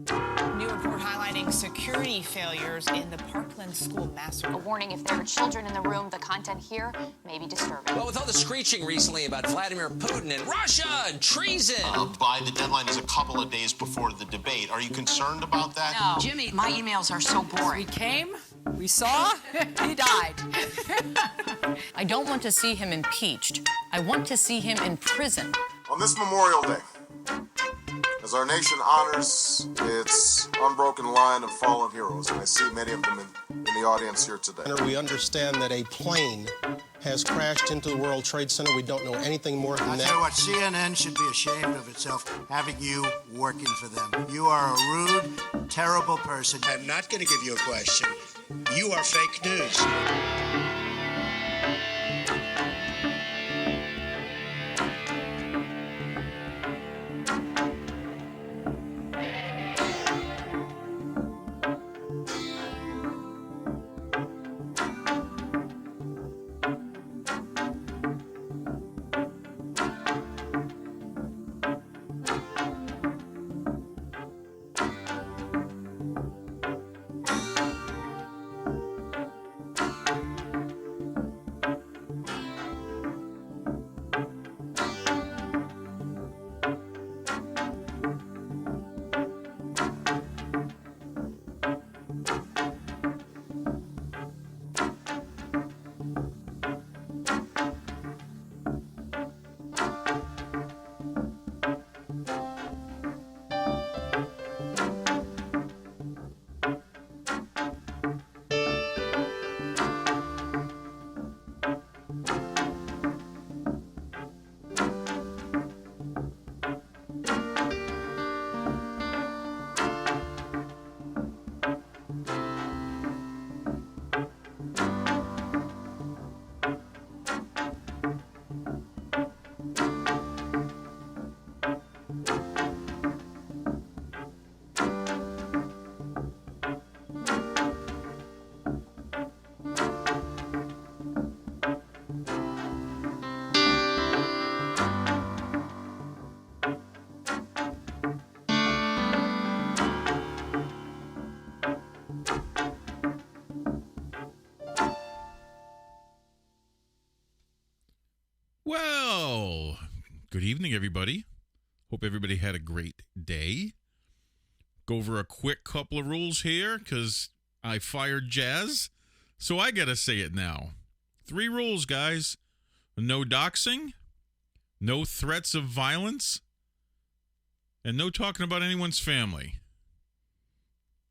New report highlighting security failures in the Parkland school massacre. A warning, if there are children in the room, the content here may be disturbing. Well, with all the screeching recently about Vladimir Putin and Russia and treason. By the deadline is a couple of days before the debate. Are you concerned about that? No. Jimmy, my emails are so boring. We came, we saw, he died. I don't want to see him impeached. I want to see him in prison. On this Memorial Day, as our nation honors its unbroken line of fallen heroes, and I see many of them in the audience here today. We understand that a plane has crashed into the World Trade Center. We don't know anything more than that. I tell you what, CNN should be ashamed of itself having you working for them. You are a rude, terrible person. I'm not going to give you a question. You are fake news. Well, good evening, everybody. Hope everybody had a great day. Go over a quick couple of rules here because I fired Jazz, so I got to say it now. 3 rules, guys. No doxing, no threats of violence, and no talking about anyone's family.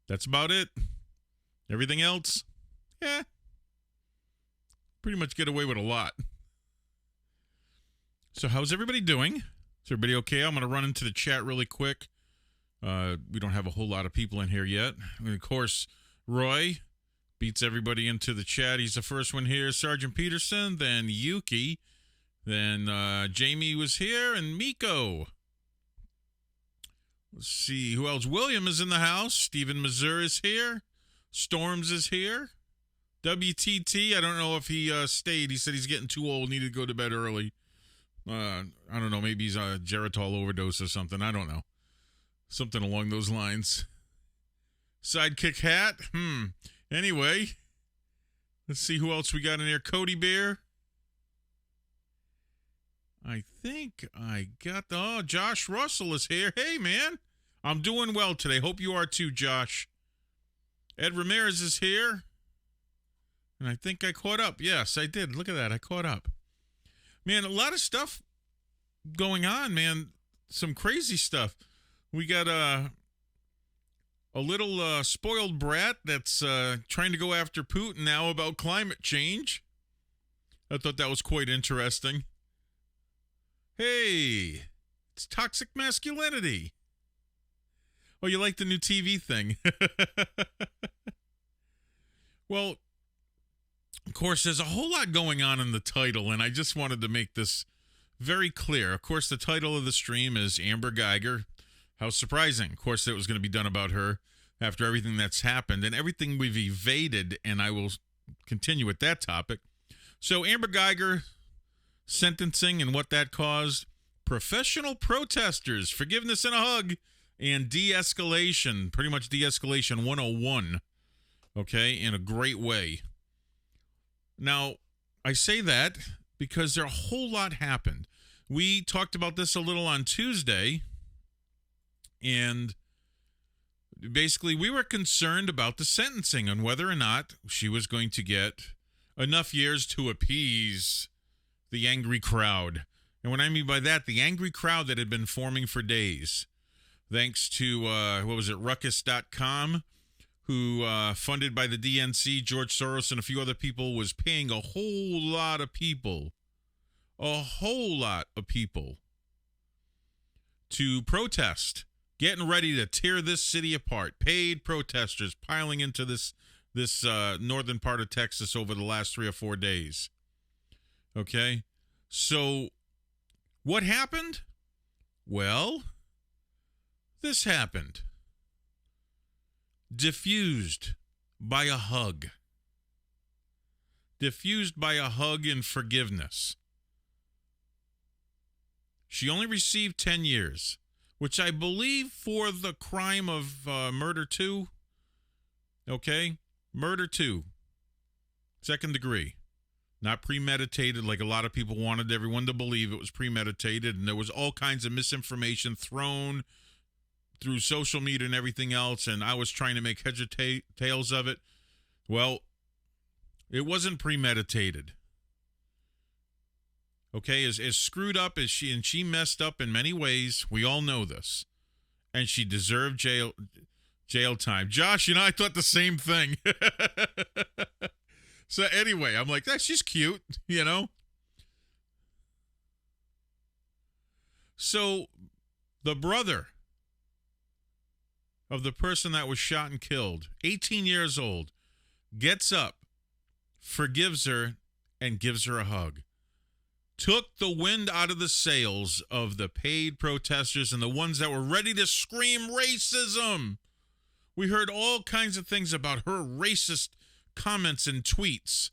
That's about it. Everything else, pretty much get away with a lot. So how's everybody doing? Is everybody okay? I'm going to run into the chat really quick. We don't have a whole lot of people in here yet. And of course, Roy beats everybody into the chat. He's the first one here. Sergeant Peterson, then Yuki, then Jamie was here, and Miko. Let's see, who else? William is in the house. Stephen Mazur is here. Storms is here. WTT, I don't know if he stayed. He said he's getting too old, needed to go to bed early. I don't know, maybe he's a Geritol overdose or something. I don't know. Something along those lines. Sidekick hat. Anyway, let's see who else we got in there. Cody Bear. I think I got Josh Russell is here. Hey, man. I'm doing well today. Hope you are too, Josh. Ed Ramirez is here. And I think I caught up. Yes, I did. Look at that. I caught up. Man, a lot of stuff going on, man. Some crazy stuff. We got a little spoiled brat that's trying to go after Putin now about climate change. I thought that was quite interesting. Hey, it's toxic masculinity. Oh, you like the new TV thing? Well, of course, there's a whole lot going on in the title, and I just wanted to make this very clear. Of course, the title of the stream is Amber Guyger. How surprising. Of course, it was going to be done about her after everything that's happened and everything we've evaded, and I will continue with that topic. So, Amber Guyger, sentencing and what that caused. Professional protesters, forgiveness and a hug and De-Escalation, pretty much De-Escalation 101, okay, in a great way. Now, I say that because a whole lot happened. We talked about this a little on Tuesday, and basically we were concerned about the sentencing and whether or not she was going to get enough years to appease the angry crowd. And what I mean by that, the angry crowd that had been forming for days, thanks to, Ruckus.com, who, funded by the DNC, George Soros, and a few other people, was paying a whole lot of people to protest, getting ready to tear this city apart. Paid protesters piling into this northern part of Texas over the last 3 or 4 days. Okay? So, what happened? Well, this happened. Diffused by a hug. Diffused by a hug and forgiveness. She only received 10 years, which I believe for the crime of murder 2. Okay? Murder 2. Second degree. Not premeditated like a lot of people wanted everyone to believe it was premeditated, and there was all kinds of misinformation thrown through social media and everything else, and I was trying to make heads or tails of it. Well, it wasn't premeditated. Okay, as screwed up as she messed up in many ways, we all know this. And she deserved jail time. Josh, I thought the same thing. So anyway, I'm like, she's cute, So the brother of the person that was shot and killed, 18 years old, gets up, forgives her, and gives her a hug. Took the wind out of the sails of the paid protesters and the ones that were ready to scream racism. We heard all kinds of things about her racist comments and tweets,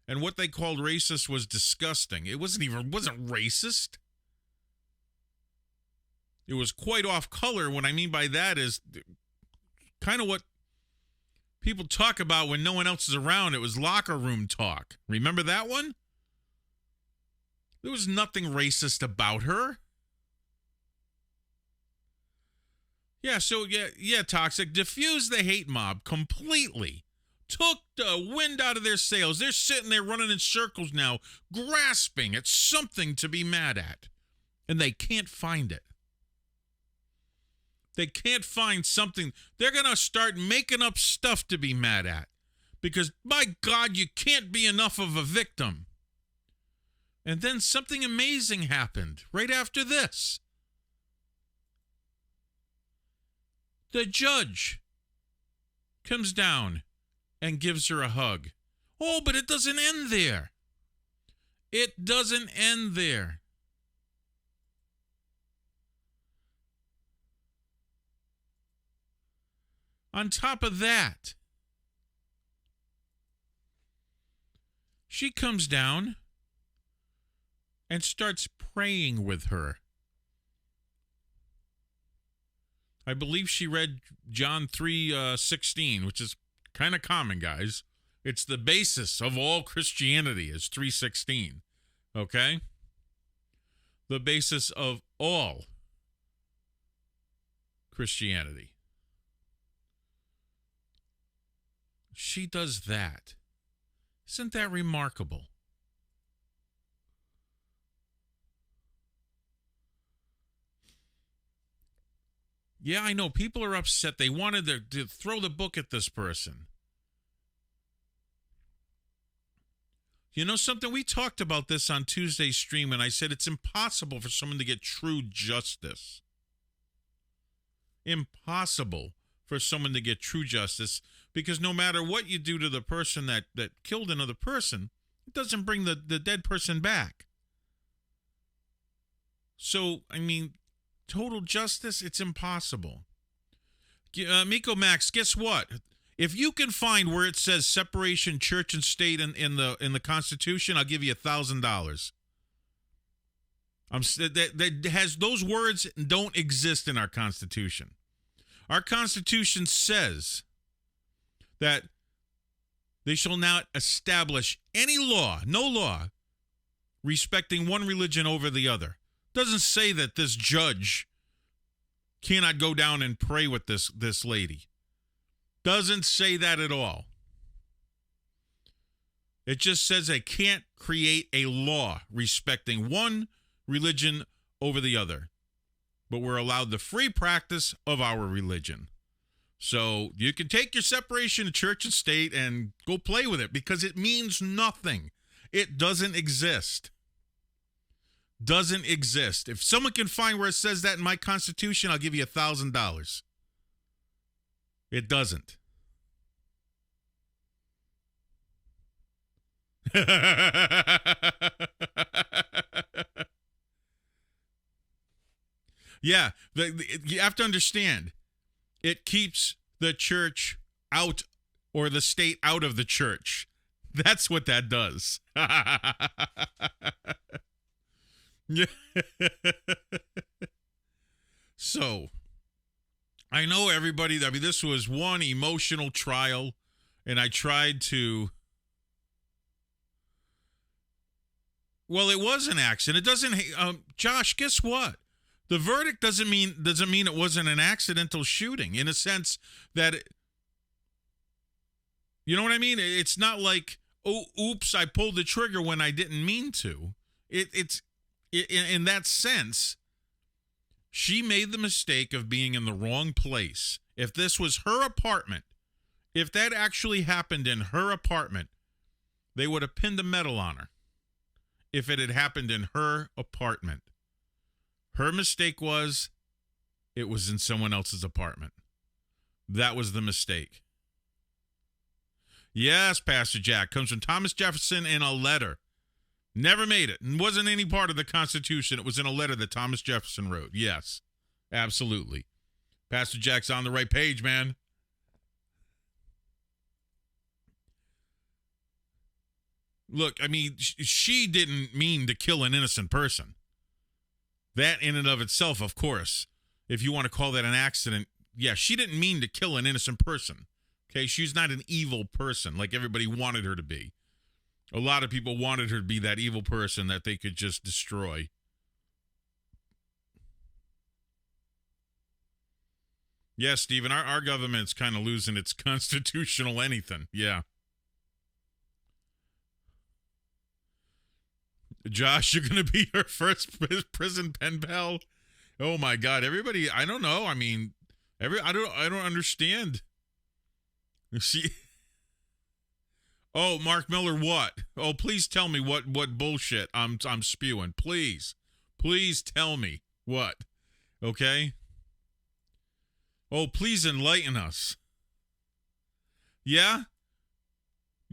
and what they called racist was disgusting. It wasn't racist. It was quite off color. What I mean by that is kind of what people talk about when no one else is around. It was locker room talk. Remember that one? There was nothing racist about her. Yeah, so yeah, Toxic. Diffuse the hate mob completely. Took the wind out of their sails. They're sitting there running in circles now, grasping at something to be mad at. And they can't find it. They can't find something. They're going to start making up stuff to be mad at. Because, my God, you can't be enough of a victim. And then something amazing happened right after this. The judge comes down and gives her a hug. Oh, but it doesn't end there. It doesn't end there. On top of that, she comes down and starts praying with her. I believe she read John 3:16, which is kind of common, guys. It's the basis of all Christianity is 3:16. Okay? The basis of all Christianity. She does that. Isn't that remarkable? Yeah, I know. People are upset. They wanted to throw the book at this person. You know something? We talked about this on Tuesday's stream, and I said it's impossible for someone to get true justice. Impossible for someone to get true justice, because no matter what you do to the person that killed another person, it doesn't bring the dead person back. So, I mean, total justice, it's impossible. Miko Max, guess what? If you can find where it says separation church and state in the Constitution, I'll give you $1,000. That has those words don't exist in our Constitution. Our Constitution says that they shall not establish any law, no law, respecting one religion over the other. Doesn't say that this judge cannot go down and pray with this lady. Doesn't say that at all. It just says they can't create a law respecting one religion over the other. But we're allowed the free practice of our religion. So you can take your separation of church and state and go play with it because it means nothing. It doesn't exist. Doesn't exist. If someone can find where it says that in my Constitution, I'll give you $1,000. It doesn't. Yeah, you have to understand, it keeps the church out or the state out of the church. That's what that does. So, I know everybody, this was one emotional trial, and I tried to... Well, it was an accident. It doesn't... Josh, guess what? The verdict doesn't mean it wasn't an accidental shooting, in a sense that... You know what I mean? It's not like, oh, oops, I pulled the trigger when I didn't mean to. In that sense, she made the mistake of being in the wrong place. If this was her apartment, if that actually happened in her apartment, they would have pinned a medal on her. If it had happened in her apartment. Her mistake was, it was in someone else's apartment. That was the mistake. Yes, Pastor Jack, comes from Thomas Jefferson in a letter. Never made it. It wasn't any part of the Constitution. It was in a letter that Thomas Jefferson wrote. Yes, absolutely. Pastor Jack's on the right page, man. Look, I mean, she didn't mean to kill an innocent person. That in and of itself, of course, if you want to call that an accident, yeah, she didn't mean to kill an innocent person. Okay, she's not an evil person like everybody wanted her to be. A lot of people wanted her to be that evil person that they could just destroy. Yes, Stephen, our government's kind of losing its constitutional anything. Yeah. Josh, you're going to be her first prison pen pal? Oh, my God. Everybody, I don't know. I mean, I don't understand. She... Oh, Mark Miller, what? Oh, please tell me what bullshit I'm spewing. Please tell me what. Okay? Oh, please enlighten us. Yeah?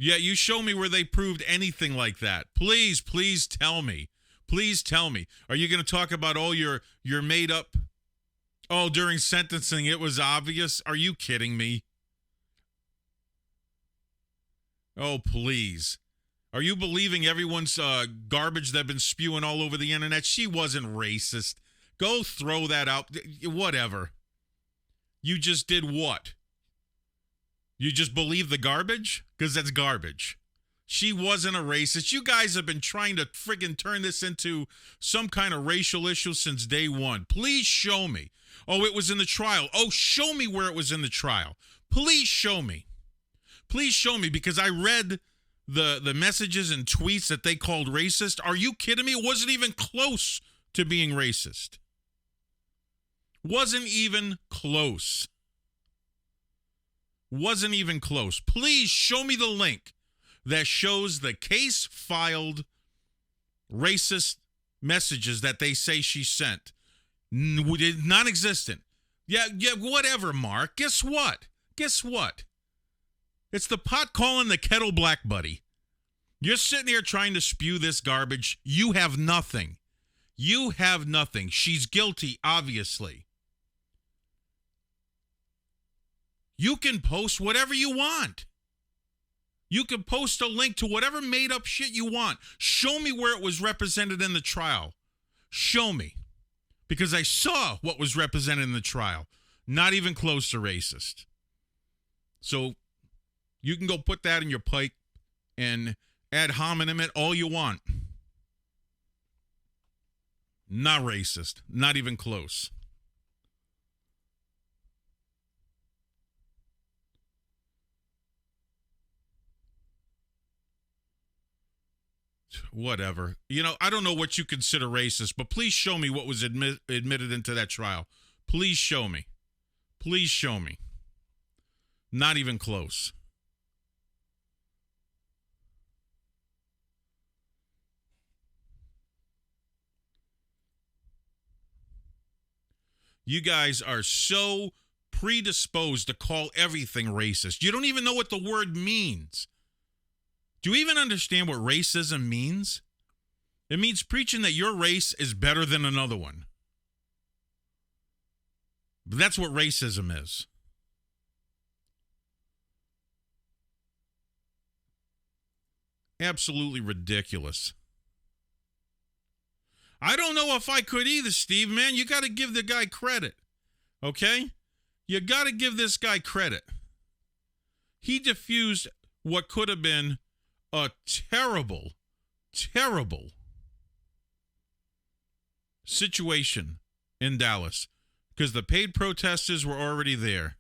Yeah, you show me where they proved anything like that. Please tell me. Please tell me. Are you going to talk about all your made up? Oh, during sentencing it was obvious? Are you kidding me? Oh, please. Are you believing everyone's garbage they've been spewing all over the internet? She wasn't racist. Go throw that out. Whatever. You just did what? You just believe the garbage? Because that's garbage. She wasn't a racist. You guys have been trying to friggin' turn this into some kind of racial issue since day one. Please show me. Oh, it was in the trial. Oh, show me where it was in the trial. Please show me. Please show me, because I read the messages and tweets that they called racist. Are you kidding me? It wasn't even close to being racist. Wasn't even close. Wasn't even close. Please show me the link that shows the case filed racist messages that they say she sent. Non-existent. Yeah, whatever, Mark. Guess what? It's the pot calling the kettle black, buddy. You're sitting here trying to spew this garbage. You have nothing. You have nothing. She's guilty, obviously. You can post whatever you want. You can post a link to whatever made-up shit you want. Show me where it was represented in the trial. Show me. Because I saw what was represented in the trial. Not even close to racist. So you can go put that in your pipe and ad hominem it all you want. Not racist. Not even close. Whatever. You know, I don't know what you consider racist, but please show me what was admitted into that trial. Please show me. Please show me. Not even close. You guys are so predisposed to call everything racist. You don't even know what the word means. Do you even understand what racism means? It means preaching that your race is better than another one. But that's what racism is. Absolutely ridiculous. I don't know if I could either, Steve, man. You got to give the guy credit, okay? You got to give this guy credit. He diffused what could have been a terrible, terrible situation in Dallas because the paid protesters were already there.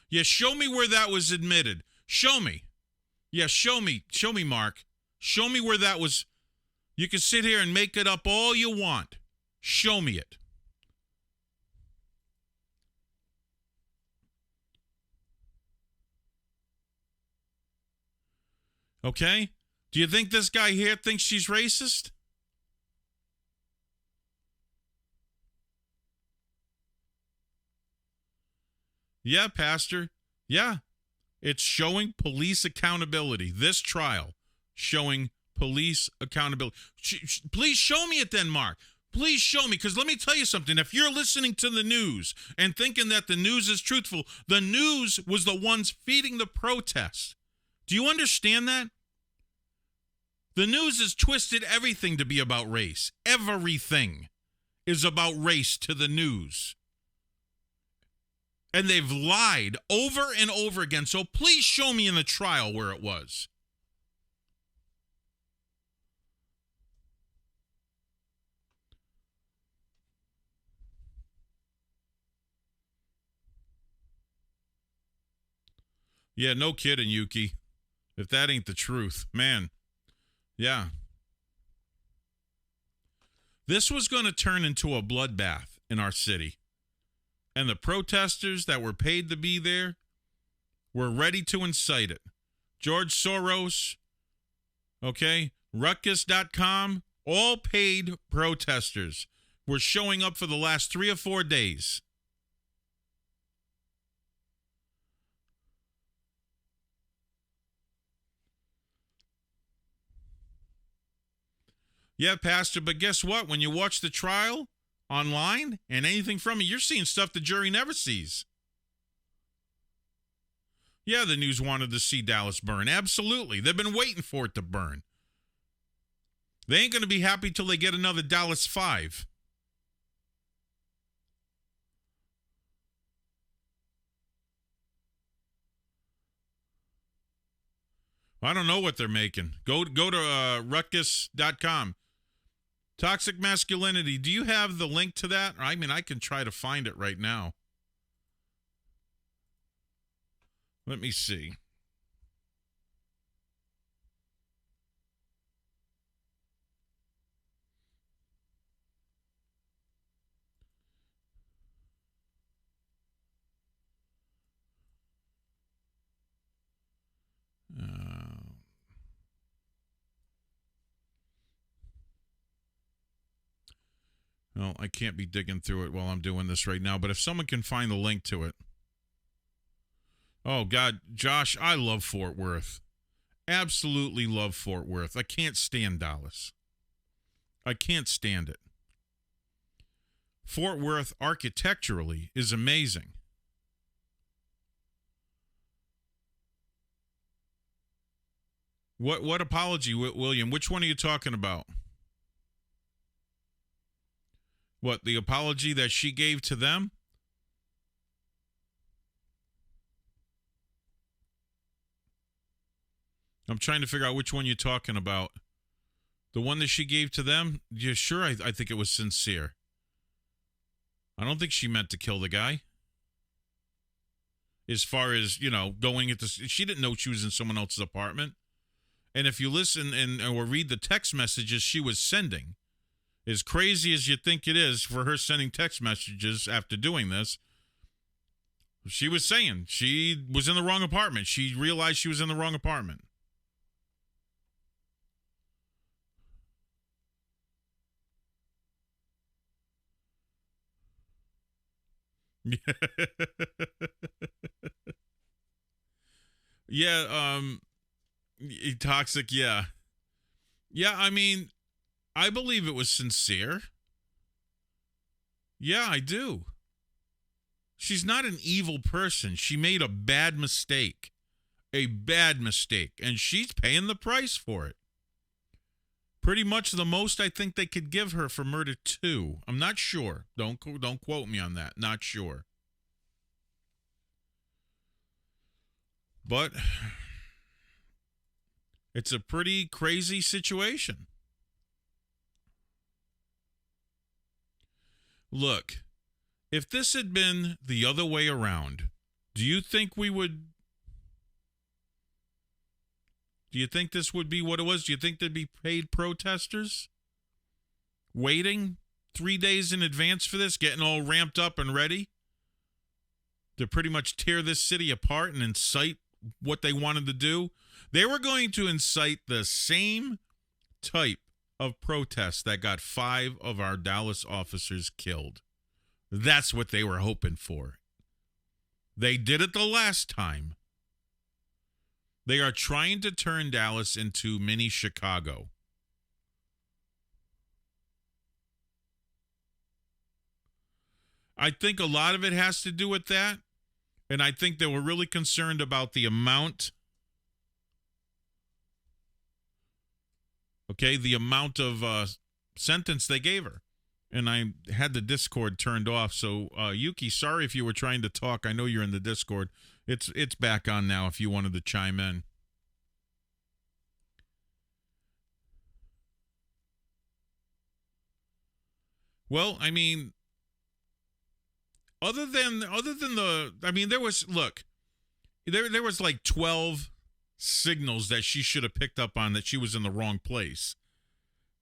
Yeah, show me where that was admitted. Show me. Yeah, show me. Show me, Mark. Show me where that was. You can sit here and make it up all you want. Show me it. Okay? Do you think this guy here thinks she's racist? Yeah, Pastor. Yeah. It's showing police accountability. This trial showing police accountability. Please show me it then, Mark. Please show me, because let me tell you something. If you're listening to the news and thinking that the news is truthful, the news was the ones feeding the protests. Do you understand that? The news has twisted everything to be about race. Everything is about race to the news. And they've lied over and over again. So please show me in the trial where it was. Yeah, no kidding, Yuki. If that ain't the truth, man. Yeah. This was going to turn into a bloodbath in our city. And the protesters that were paid to be there were ready to incite it. George Soros, okay, Ruckus.com, all paid protesters were showing up for the last 3 or 4 days. Yeah, Pastor, but guess what? When you watch the trial online and anything from it, you're seeing stuff the jury never sees. Yeah, the news wanted to see Dallas burn. Absolutely. They've been waiting for it to burn. They ain't going to be happy till they get another Dallas 5. I don't know what they're making. Go to Ruckus.com. Toxic masculinity. Do you have the link to that? I mean, I can try to find it right now. Let me see. Well, I can't be digging through it while I'm doing this right now, but if someone can find the link to it. Oh, God, Josh, I love Fort Worth. Absolutely love Fort Worth. I can't stand Dallas. I can't stand it. Fort Worth architecturally is amazing. What apology, William? Which one are you talking about? What, the apology that she gave to them? I'm trying to figure out which one you're talking about. The one that she gave to them? Yeah, sure, I think it was sincere. I don't think she meant to kill the guy. As far as, you know, going into... She didn't know she was in someone else's apartment. And if you listen or read the text messages she was sending, as crazy as you think it is for her sending text messages after doing this, she was saying she was in the wrong apartment. She realized she was in the wrong apartment. Yeah, toxic, yeah. Yeah, I mean, I believe it was sincere. Yeah, I do. She's not an evil person. She made a bad mistake. A bad mistake. And she's paying the price for it. Pretty much the most I think they could give her for murder 2. I'm not sure. Don't quote me on that. Not sure. But it's a pretty crazy situation. Look, if this had been the other way around, do you think we would... Do you think this would be what it was? Do you think there'd be paid protesters waiting 3 days in advance for this, getting all ramped up and ready to pretty much tear this city apart and incite what they wanted to do? They were going to incite the same type of protest that got 5 of our Dallas officers killed. That's what they were hoping for. They did it the last time. They are trying to turn Dallas into mini Chicago. I think a lot of it has to do with that. And I think they were really concerned about the amount. Okay, the amount of sentence they gave her. And I had the Discord turned off. So, Yuki, sorry if you were trying to talk. I know you're in the Discord. It's back on now if you wanted to chime in. Well, I mean, other than the, I mean, there was like 12 signals that she should have picked up on that she was in the wrong place.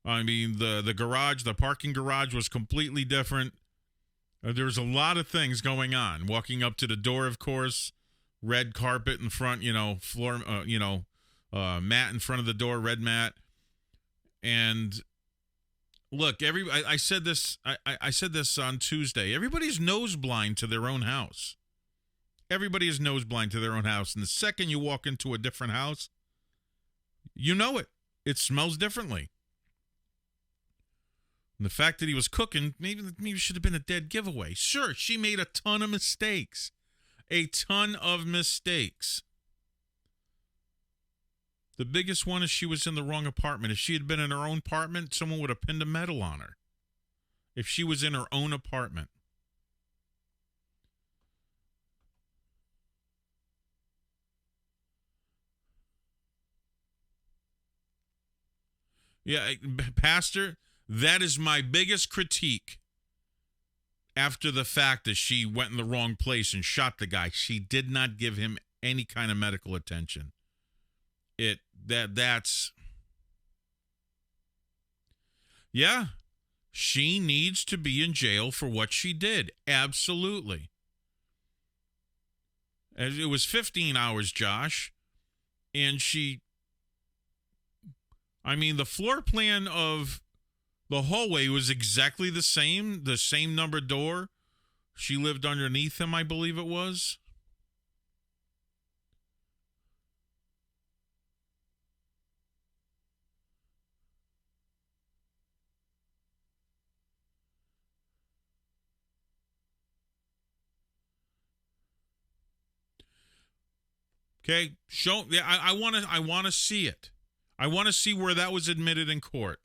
I mean, the garage, the parking garage was completely different. There's a lot of things going on. Walking up to the door, of course, red carpet in front, floor, mat in front of the door, red mat. And look, I said this. I said this on Tuesday. Everybody's nose blind to their own house. Everybody is nose blind to their own house. And the second you walk into a different house, you know it. It smells differently. And the fact that he was cooking, maybe it should have been a dead giveaway. Sure, she made a ton of mistakes. A ton of mistakes. The biggest one is she was in the wrong apartment. If she had been in her own apartment, someone would have pinned a medal on her. If she was in her own apartment. Yeah, Pastor, that is my biggest critique after the fact that she went in the wrong place and shot the guy. She did not give him any kind of medical attention. That's yeah, she needs to be in jail for what she did. Absolutely. It was 15 hours, Josh, and the floor plan of the hallway was exactly the same number door. She lived underneath him, I believe it was. Okay, I want to see it. I want to see where that was admitted in court.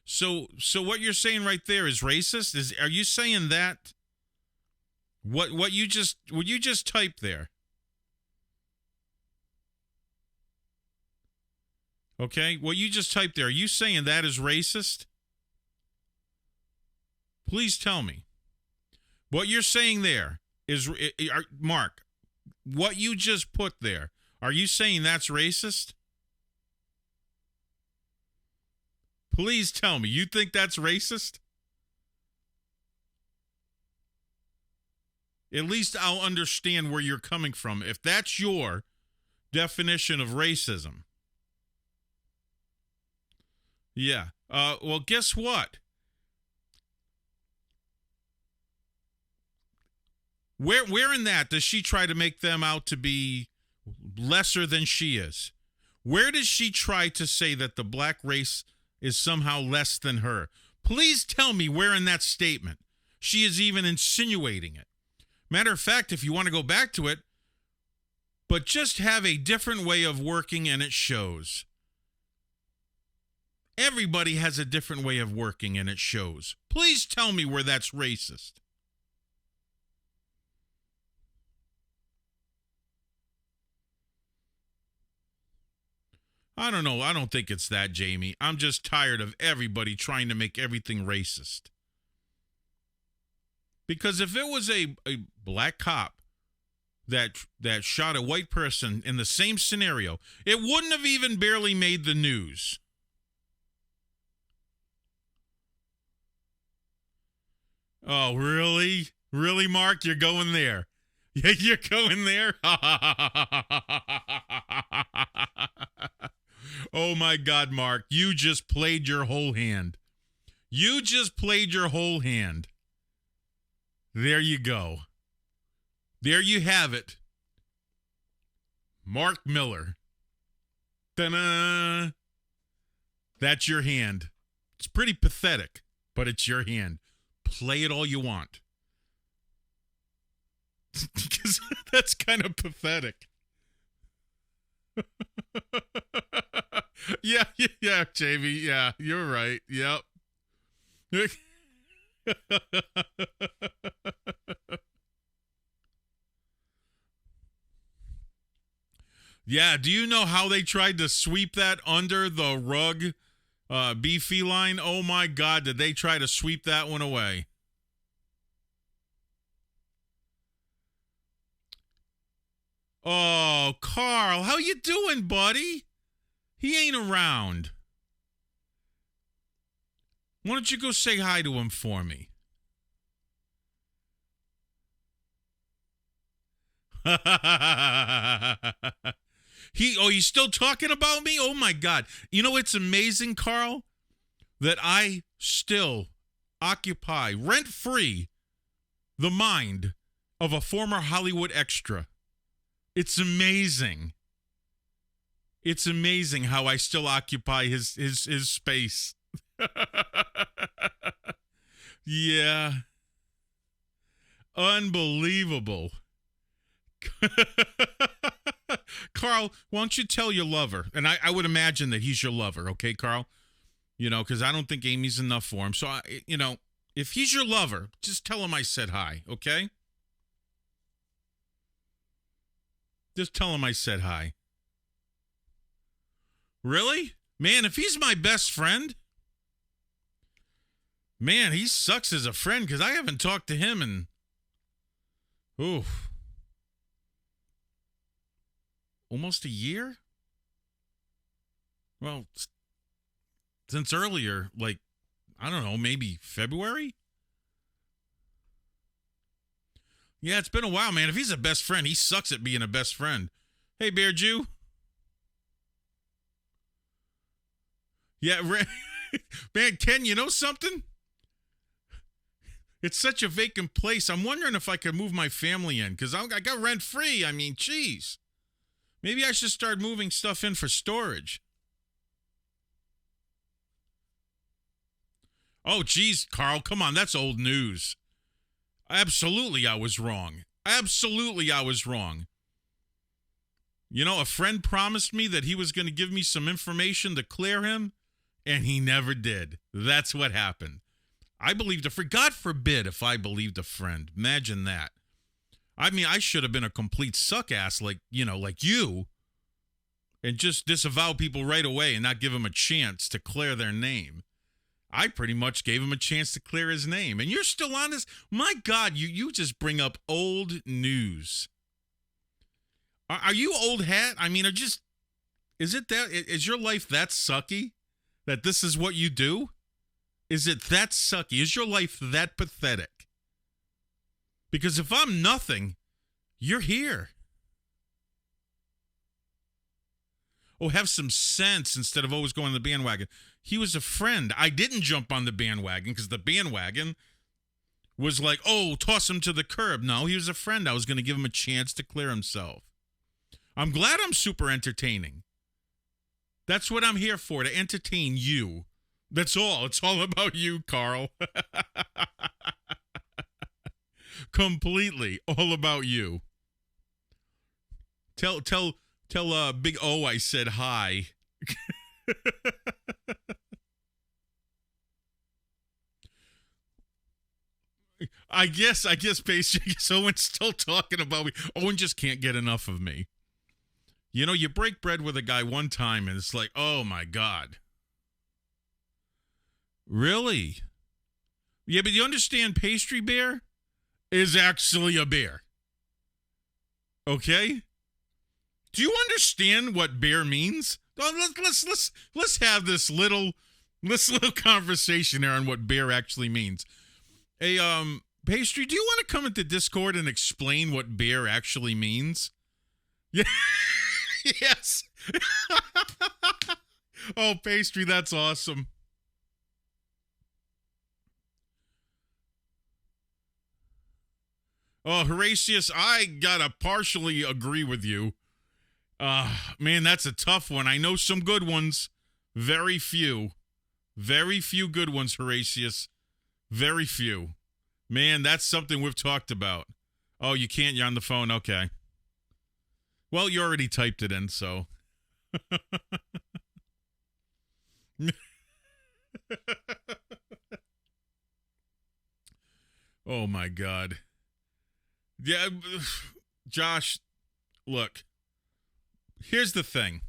So what you're saying right there is racist? Are you saying that? What you just typed there? Okay, what you just typed there, are you saying that is racist? Please tell me. What you're saying there is, Mark, what you just put there, are you saying that's racist? Please tell me. You think that's racist? At least I'll understand where you're coming from. If that's your definition of racism. Yeah. Well, guess what? Where in that does she try to make them out to be lesser than she is? Where does she try to say that the black race is somehow less than her? Please tell me where in that statement she is even insinuating it. Matter of fact, if you want to go back to it, but just have a different way of working and it shows. Everybody has a different way of working and it shows. Please tell me where that's racist. I don't know. I don't think it's that, Jamie. I'm just tired of everybody trying to make everything racist. Because if it was a black cop that shot a white person in the same scenario, it wouldn't have even barely made the news. Oh, really? Really, Mark? You're going there? Yeah, you're going there? Oh, my God, Mark. You just played your whole hand. You just played your whole hand. There you go. There you have it. Mark Miller. Ta-da! That's your hand. It's pretty pathetic, but it's your hand. Play it all you want. Because that's kind of pathetic. Yeah, Jamie. Yeah, you're right. Yep. Yeah, do you know how they tried to sweep that under the rug, beefy line? Oh, my God, did they try to sweep that one away? Oh, Carl, how you doing, buddy? He ain't around. Why don't you go say hi to him for me? He's still talking about me? Oh, my God. You know, it's amazing, Carl, that I still occupy rent-free the mind of a former Hollywood extra. It's amazing. It's amazing how I still occupy his space. Yeah. Unbelievable. Carl, why don't you tell your lover? And I would imagine that he's your lover, okay, Carl? You know, because I don't think Amy's enough for him. So, if he's your lover, just tell him I said hi, okay? Just tell him I said hi. Really? Man, if he's my best friend, man, he sucks as a friend because I haven't talked to him in, almost a year? Well, since earlier, like, I don't know, maybe February? Yeah, it's been a while, man. If he's a best friend, he sucks at being a best friend. Hey, Bear Jew. Yeah, man, Ken, you know something? It's such a vacant place. I'm wondering if I could move my family in because I got rent free. I mean, geez. Maybe I should start moving stuff in for storage. Oh, geez, Carl, come on. That's old news. Absolutely, I was wrong. Absolutely, I was wrong. You know, a friend promised me that he was going to give me some information to clear him. And he never did. That's what happened. I believed a friend. God forbid if I believed a friend. Imagine that. I mean, I should have been a complete suck ass like you, and just disavow people right away and not give them a chance to clear their name. I pretty much gave him a chance to clear his name. And you're still on this? My God, you just bring up old news. Are you old hat? I mean, is your life that sucky that this is what you do? Is it that sucky? Is your life that pathetic? Because if I'm nothing, you're here. Oh, have some sense instead of always going on the bandwagon. He was a friend. I didn't jump on the bandwagon because the bandwagon was like, oh, toss him to the curb. No, he was a friend. I was going to give him a chance to clear himself. I'm glad I'm super entertaining. That's what I'm here for, to entertain you. That's all. It's all about you, Carl. Completely all about you. Tell Big O I said hi. I guess, Pacey. Owen's still talking about me. Owen just can't get enough of me. You know, you break bread with a guy one time and it's like, oh my God. Really? Yeah, but you understand Pastry Bear is actually a bear. Okay? Do you understand what bear means? Oh, let's have this little conversation here on what bear actually means. Hey, Pastry, do you want to come into Discord and explain what bear actually means? Yeah. Yes. Oh, Pastry, that's awesome. Oh, Horatius, I gotta partially agree with you. Man, that's a tough one. I know some good ones. Very few. Very few good ones, Horatius. Very few. Man, that's something we've talked about. Oh, you can't? You're on the phone? Okay. Well, you already typed it in, so. Oh, my God. Yeah, Josh, look. Here's the thing.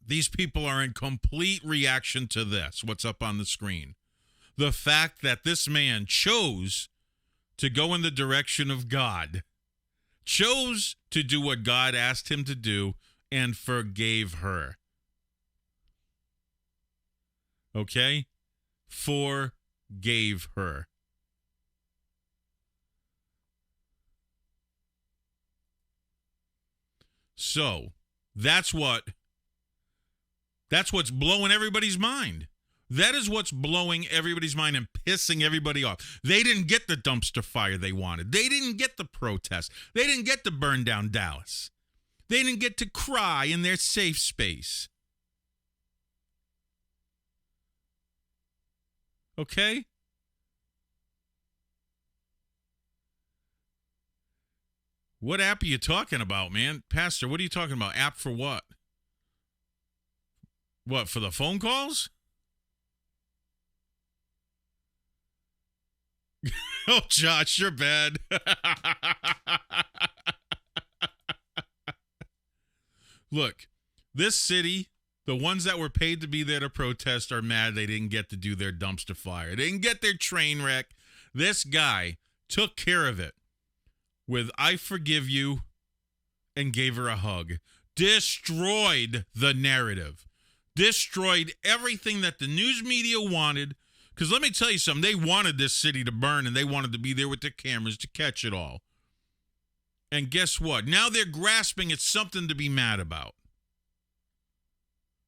These people are in complete reaction to this, what's up on the screen. The fact that this man chose to go in the direction of God, chose to do what God asked him to do, and forgave her. Okay? Forgave her. So, that's what's blowing everybody's mind. That is what's blowing everybody's mind and pissing everybody off. They didn't get the dumpster fire they wanted. They didn't get the protest. They didn't get to burn down Dallas. They didn't get to cry in their safe space. Okay? What app are you talking about, man? Pastor, what are you talking about? App for what? What, for the phone calls? Oh, Josh, you're bad. Look, this city, the ones that were paid to be there to protest are mad they didn't get to do their dumpster fire. They didn't get their train wreck. This guy took care of it with I forgive you and gave her a hug. Destroyed the narrative. Destroyed everything that the news media wanted. Because let me tell you something. They wanted this city to burn, and they wanted to be there with their cameras to catch it all. And guess what? Now they're grasping at something to be mad about.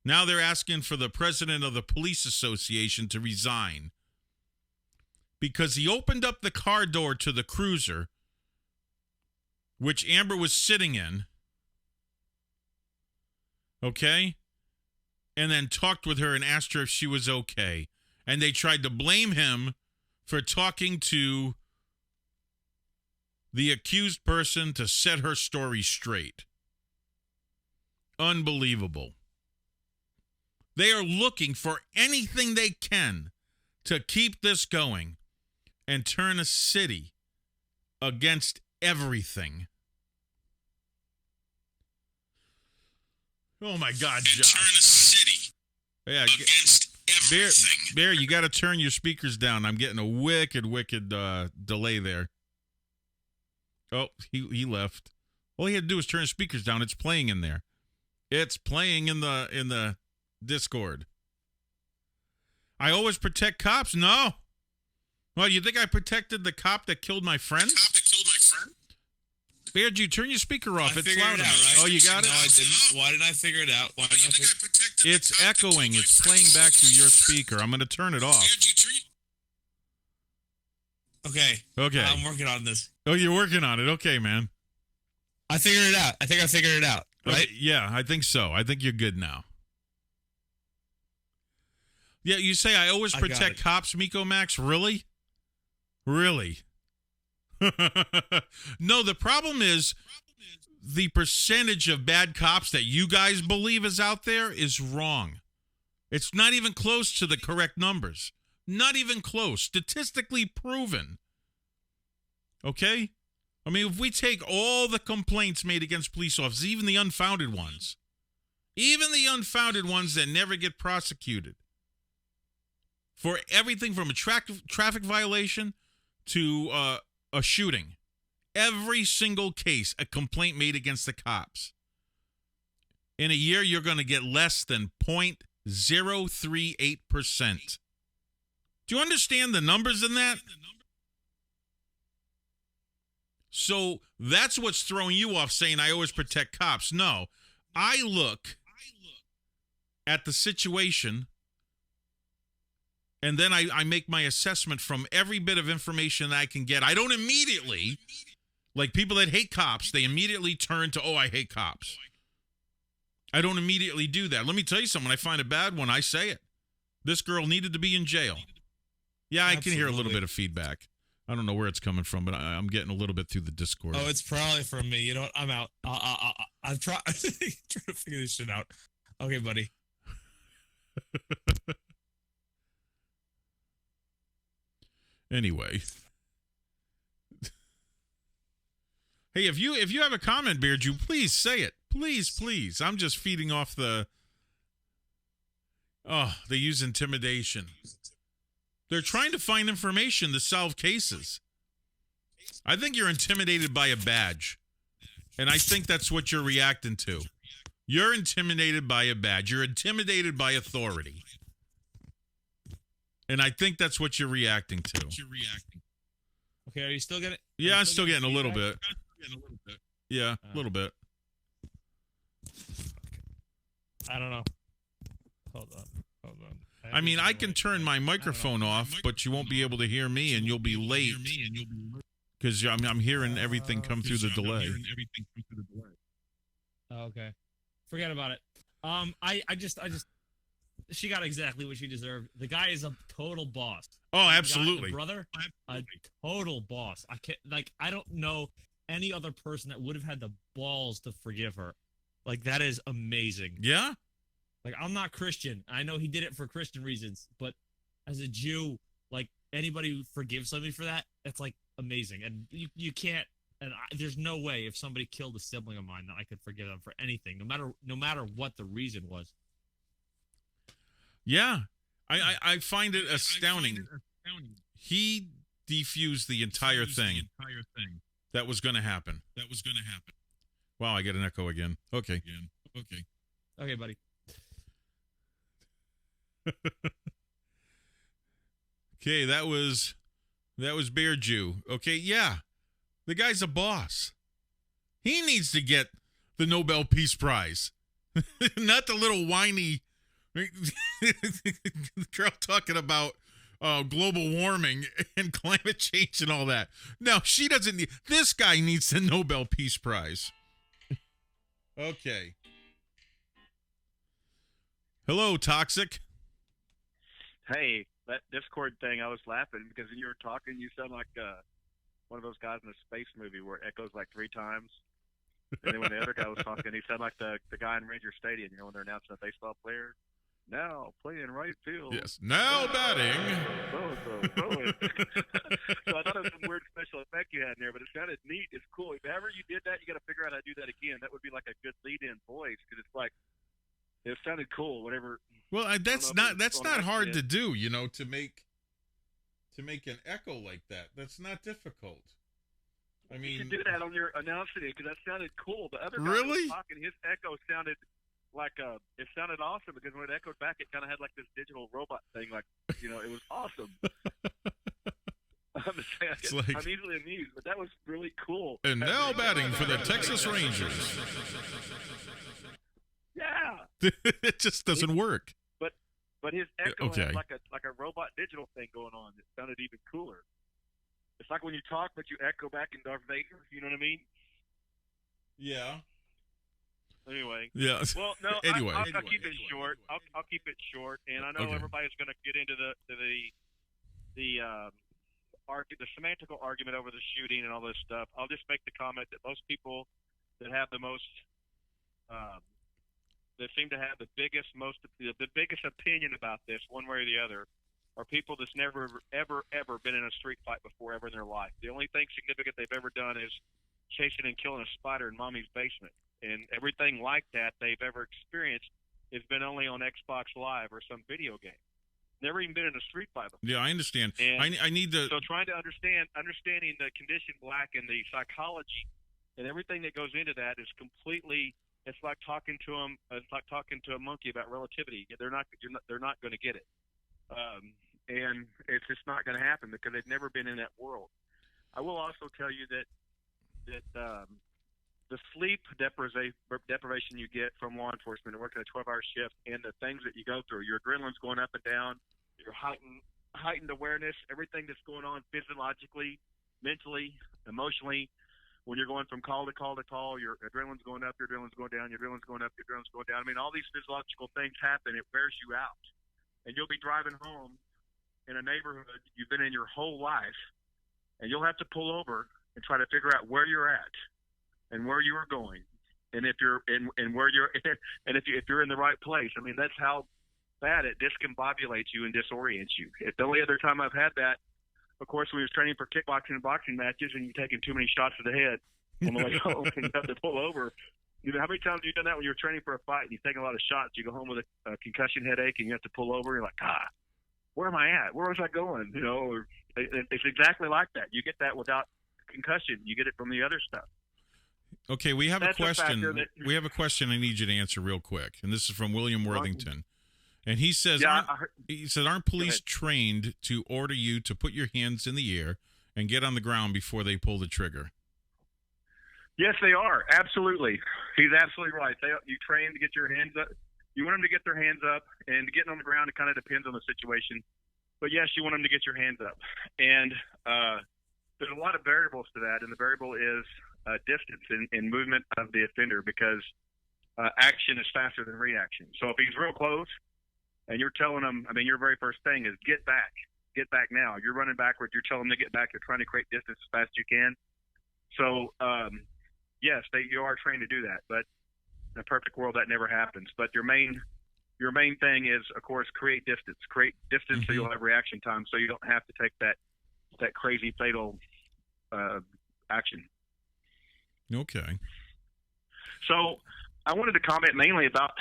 Now they're asking for the president of the police association to resign. Because he opened up the car door to the cruiser, which Amber was sitting in. Okay? And then talked with her and asked her if she was okay. And they tried to blame him for talking to the accused person to set her story straight. Unbelievable. They are looking for anything they can to keep this going and turn a city against everything. Oh my God, Josh. Turn a city against everything. Bear, you got to turn your speakers down. I'm getting a wicked delay there. Oh, he left. All he had to do was turn his speakers down. It's playing in there. It's playing in the Discord. I always protect cops? No. Well, you think I protected the cop that killed my friend? Bear, did you turn your speaker off? It's loud. Right? Oh, you got it? No, I didn't. Why did I figure it out? It's echoing. It's playing back through your speaker. I'm going to turn it off. Okay. I'm working on this. Oh, you're working on it. Okay, man. I figured it out. I think I figured it out. Right? Okay, yeah, I think so. I think you're good now. Yeah, you say I always protect cops, Miko Max? Really? Really? No, the problem is the percentage of bad cops that you guys believe is out there is wrong. It's not even close to the correct numbers. Not even close. Statistically proven. Okay? I mean, if we take all the complaints made against police officers, even the unfounded ones that never get prosecuted, for everything from a traffic violation to a shooting, every single case, a complaint made against the cops, in a year, you're going to get less than 0.038%. Do you understand the numbers in that? So that's what's throwing you off, saying I always protect cops. No, I look at the situation and then I make my assessment from every bit of information that I can get. I don't immediately, like people that hate cops, they immediately turn to, oh, I hate cops. I don't immediately do that. Let me tell you something. When I find a bad one, I say it. This girl needed to be in jail. Yeah, I can hear a little bit of feedback. I don't know where it's coming from, but I'm getting a little bit through the Discord. Oh, it's probably from me. You know what? I'm out. I'm trying to figure this shit out. Okay, buddy. Anyway. Hey, if you have a comment, Beardew, please say it. Please. I'm just feeding off the... Oh, they use intimidation. They're trying to find information to solve cases. I think you're intimidated by a badge. And I think that's what you're reacting to. You're intimidated by a badge. You're intimidated by authority. And I think that's what you're reacting to. Okay, are you still getting... Yeah, I'm still getting a little bit. Yeah, a little bit. I don't know. Hold on. I mean, I can turn my microphone off, but you won't be able to hear me, and you'll be late because I'm hearing everything come through the delay. Oh, okay, forget about it. I just, she got exactly what she deserved. The guy is a total boss. Oh, absolutely, brother, a total boss. I don't know any other person that would have had the balls to forgive her. Like, that is amazing. Yeah. Like, I'm not Christian. I know he did it for Christian reasons, but as a Jew, like, anybody who forgives somebody for that, it's, like, amazing. And you can't, and there's no way if somebody killed a sibling of mine that I could forgive them for anything, no matter what the reason was. Yeah. I find it astounding. He defused the entire thing that was going to happen. Wow, I get an echo again. Okay. Okay, buddy. Okay, that was Beardew. Okay, yeah. The guy's a boss. He needs to get the Nobel Peace Prize. Not the little whiny girl talking about global warming and climate change and all that. No, she doesn't need... This guy needs the Nobel Peace Prize. Okay. Hello, Toxic. Hey, that Discord thing, I was laughing because when you were talking, you sound like one of those guys in a space movie where it echoes like 3 times. And then when the other guy was talking, he sounded like the guy in Ranger Stadium, when they're announcing a baseball player. now playing right field. Yes, now batting. So I thought it was some weird special effect you had in there, but it sounded neat. It's cool. If ever you did that, you got to figure out how to do that again. That would be like a good lead-in voice because it's like it sounded cool. Whatever. Well, that's not hard to do. You know, to make an echo like that. That's not difficult. I mean, you should do that on your announcing it because that sounded cool. The other guy really was talking, his echo sounded like it sounded awesome because when it echoed back, it kind of had like this digital robot thing. Like, you know, it was awesome. I'm easily amused, but that was really cool. And now batting for the Texas Rangers. Yeah. It just doesn't work. But his echo Okay. had like a robot digital thing going on. It sounded even cooler. It's like when you talk, but you echo back in Darth Vader. You know what I mean? Yeah. Anyway. Yeah. Well, no. Anyway. I'll keep it short. I'll keep it short. And I know Okay. everybody's going to get into the semantical argument over the shooting and all this stuff. I'll just make the comment that most people that have the most that seem to have the biggest opinion about this, one way or the other, are people that's never ever been in a street fight before ever in their life. The only thing significant they've ever done is chasing and killing a spider in mommy's basement, and everything like that they've ever experienced has been only on Xbox Live or some video game. Never even been in a street fight before. Yeah, I understand. And I need to. So trying to understanding the condition black and the psychology and everything that goes into that is completely. It's like talking to them. It's like talking to a monkey about relativity. They're not going to get it, and it's just not going to happen because they've never been in that world. I will also tell you that the sleep deprivation you get from law enforcement and working a 12-hour shift and the things that you go through, your adrenaline's going up and down, your heightened awareness, everything that's going on physiologically, mentally, emotionally. When you're going from call to call to call, your adrenaline's going up, your adrenaline's going down, your adrenaline's going up, your adrenaline's going down. I mean, all these physiological things happen. It wears you out. And you'll be driving home in a neighborhood you've been in your whole life, and you'll have to pull over and try to figure out where you're at and where you are going, and if you're and where you're and if you're in the right place. I mean, that's how bad it discombobulates you and disorients you. The only other time I've had that, of course, when we was training for kickboxing and boxing matches, and you're taking too many shots to the head on the way home, and you have to pull over. You know, how many times have you done that when you're training for a fight and you're taking a lot of shots? You go home with a concussion headache, and you have to pull over. And you're like, where am I at? Where was I going? You know, or it's exactly like that. You get that without concussion. You get it from the other stuff. Okay, we have a question. We have a question I need you to answer real quick, and this is from William Worthington. And he says, aren't police trained to order you to put your hands in the air and get on the ground before they pull the trigger? Yes, they are. Absolutely. He's absolutely right. You train to get your hands up. You want them to get their hands up, and getting on the ground, it kind of depends on the situation. But, yes, you want them to get your hands up. And there's a lot of variables to that, and the variable is distance and movement of the offender because action is faster than reaction. So if he's real close, and you're telling them, I mean, your very first thing is get back now. You're running backwards. You're telling them to get back. You're trying to create distance as fast as you can. So, yes, you are trained to do that. But in a perfect world, that never happens. But your main thing is, of course, create distance. Create distance so you'll have reaction time, so you don't have to take that crazy fatal action. Okay. So I wanted to comment mainly about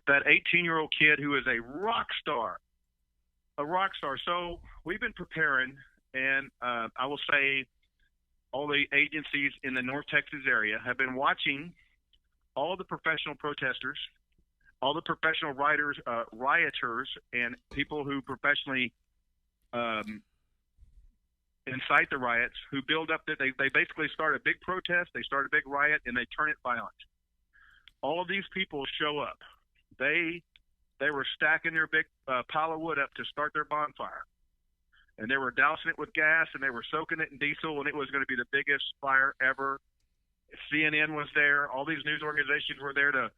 that 18-year-old kid who is a rock star. So we've been preparing, and I will say all the agencies in the North Texas area have been watching all the professional protesters, all the professional rioters, and people who professionally incite the riots, who build up that they basically start a big protest, they start a big riot, and they turn it violent. All of these people show up. They were stacking their big pile of wood up to start their bonfire, and they were dousing it with gas, and they were soaking it in diesel, and it was going to be the biggest fire ever. CNN was there. All these news organizations were there to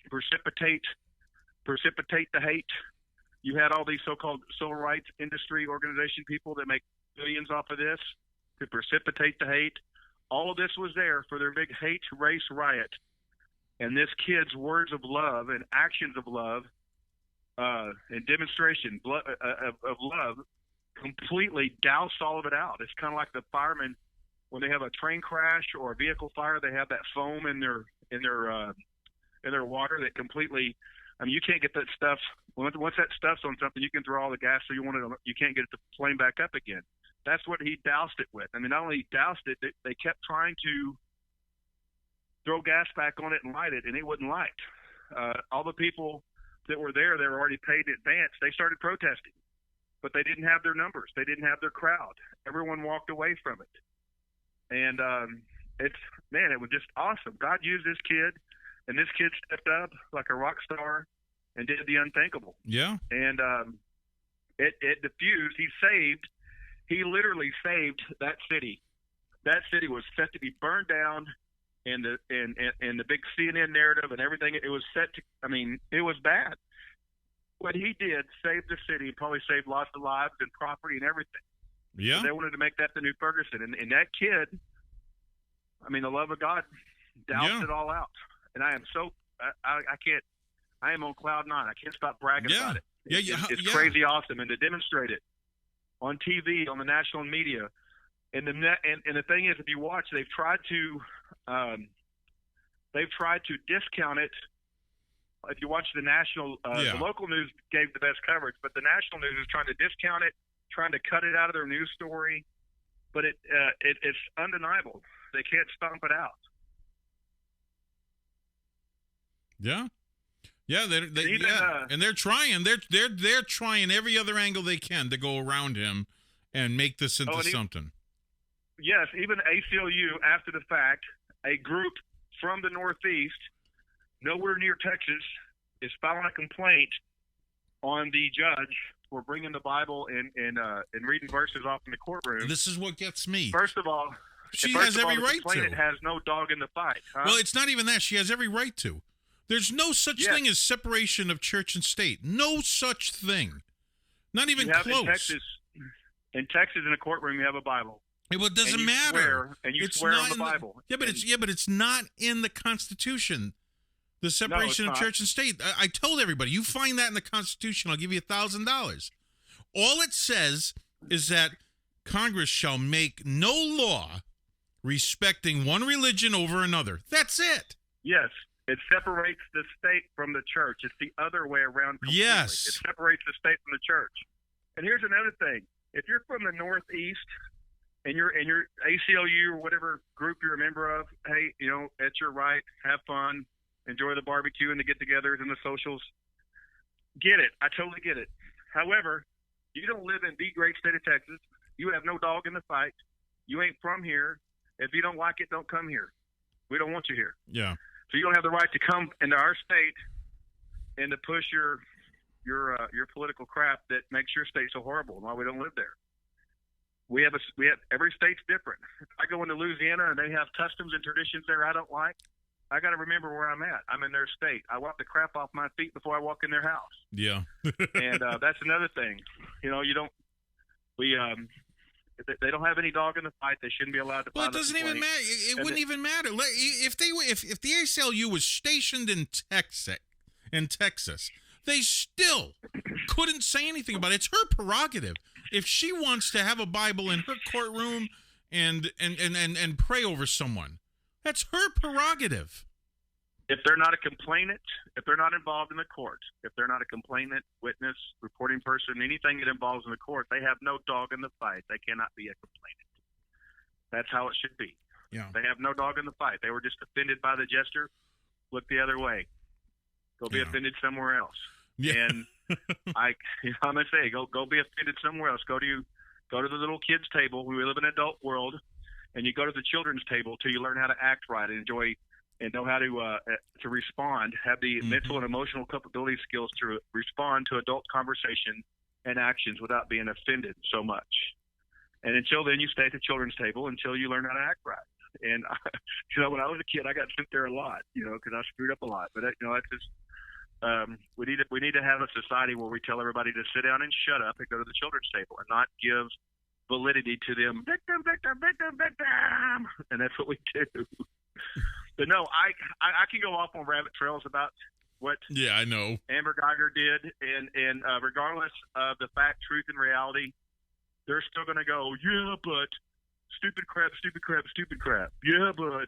precipitate the hate. You had all these so-called civil rights industry organization people that make billions off of this to precipitate the hate. All of this was there for their big hate race riot. And this kid's words of love and actions of love in demonstration of love, completely doused all of it out. It's kind of like the firemen when they have a train crash or a vehicle fire. They have that foam in their water that completely. I mean, you can't get that stuff. Once that stuff's on something, you can throw all the gas so you can't get it to flame back up again. That's what he doused it with. I mean, not only doused it, they kept trying to throw gas back on it and light it, and it wouldn't light. All the people that were there, they were already paid in advance. They started protesting, but they didn't have their numbers. They didn't have their crowd. Everyone walked away from it. And it was just awesome. God used this kid, and this kid stepped up like a rock star and did the unthinkable. Yeah. And it diffused. He literally saved that city. That city was set to be burned down, and the big CNN narrative and everything. It was set to. I mean, it was bad. What he did saved the city. Probably saved lots of lives and property and everything. Yeah. So they wanted to make that the new Ferguson, and that kid. I mean, the love of God doused it all out, and I am so I can't. I am on cloud nine. I can't stop bragging about it. It's crazy awesome, and to demonstrate it on TV, on the national media, and the thing is, if you watch, they've tried to discount it. If you watch the national, the local news gave the best coverage, but the national news is trying to discount it, trying to cut it out of their news story. But it's undeniable. They can't stomp it out. Yeah. Yeah, and they're trying. They're trying every other angle they can to go around him and make this into something. Yes, even ACLU, after the fact, a group from the Northeast, nowhere near Texas, is filing a complaint on the judge for bringing the Bible and reading verses off in the courtroom. This is what gets me. First of all, she has every right to. It has no dog in the fight. Huh? Well, it's not even that. She has every right to. There's no such thing as separation of church and state. No such thing. Not even close. In Texas, in a courtroom, you have a Bible. Well, it doesn't matter. You swear on the Bible. But it's not in the Constitution. The separation of church and state. I told everybody, you find that in the Constitution, I'll give you $1,000. All it says is that Congress shall make no law respecting one religion over another. That's it. Yes. It separates the state from the church. It's the other way around completely. Yes. It separates the state from the church. And here's another thing. If you're from the Northeast and you're ACLU or whatever group you're a member of, hey, it's your right. Have fun. Enjoy the barbecue and the get-togethers and the socials. Get it. I totally get it. However, you don't live in the great state of Texas. You have no dog in the fight. You ain't from here. If you don't like it, don't come here. We don't want you here. Yeah. So you don't have the right to come into our state and to push your political crap that makes your state so horrible and why we don't live there. We have every state's different. If I go into Louisiana and they have customs and traditions there I don't like, I got to remember where I'm at. I'm in their state. I wipe the crap off my feet before I walk in their house. Yeah. And that's another thing. They don't have any dog in the fight. They shouldn't be allowed to. Well, it doesn't even matter. It wouldn't even matter if the ACLU was stationed in Texas, they still couldn't say anything about it. It's her prerogative. If she wants to have a Bible in her courtroom and pray over someone, that's her prerogative. If they're not a complainant, if they're not involved in the court, if they're not a complainant, witness, reporting person, anything that involves in the court, they have no dog in the fight. They cannot be a complainant. That's how it should be. Yeah. They have no dog in the fight. They were just offended by the gesture. Look the other way. Go be offended somewhere else. Yeah. And I'm gonna say, go be offended somewhere else. Go to the little kids table. We live in an adult world, and you go to the children's table till you learn how to act right and enjoy. And know how to respond, have the mental and emotional capability skills to respond to adult conversation and actions without being offended so much. And until then, you stay at the children's table until you learn how to act right. And when I was a kid, I got sent there a lot, because I screwed up a lot. But that's just we need to have a society where we tell everybody to sit down and shut up and go to the children's table and not give validity to them. Victim, victim, victim, victim, and that's what we do. But no, I can go off on rabbit trails about what Yeah, I know. Amber Guyger did, and regardless of the fact, truth, and reality, they're still going to go, yeah, but stupid crap, stupid crap, stupid crap. Yeah, but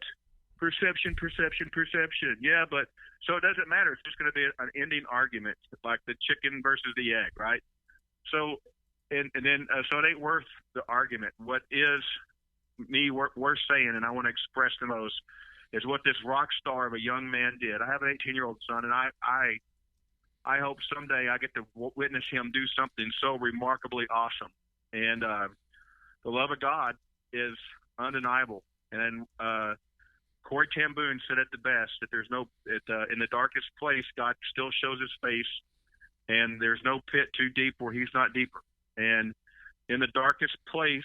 perception, perception, perception. Yeah, but so it doesn't matter. It's just going to be an ending argument, like the chicken versus the egg, right? So, and then so it ain't worth the argument. What is me worth saying, and I want to express the most, is what this rock star of a young man did. I have an 18-year-old son, and I hope someday I get to witness him do something so remarkably awesome. And the love of God is undeniable. And Corey ten Boom said it the best, that there's no in the darkest place, God still shows his face, and there's no pit too deep where he's not deeper. And in the darkest place,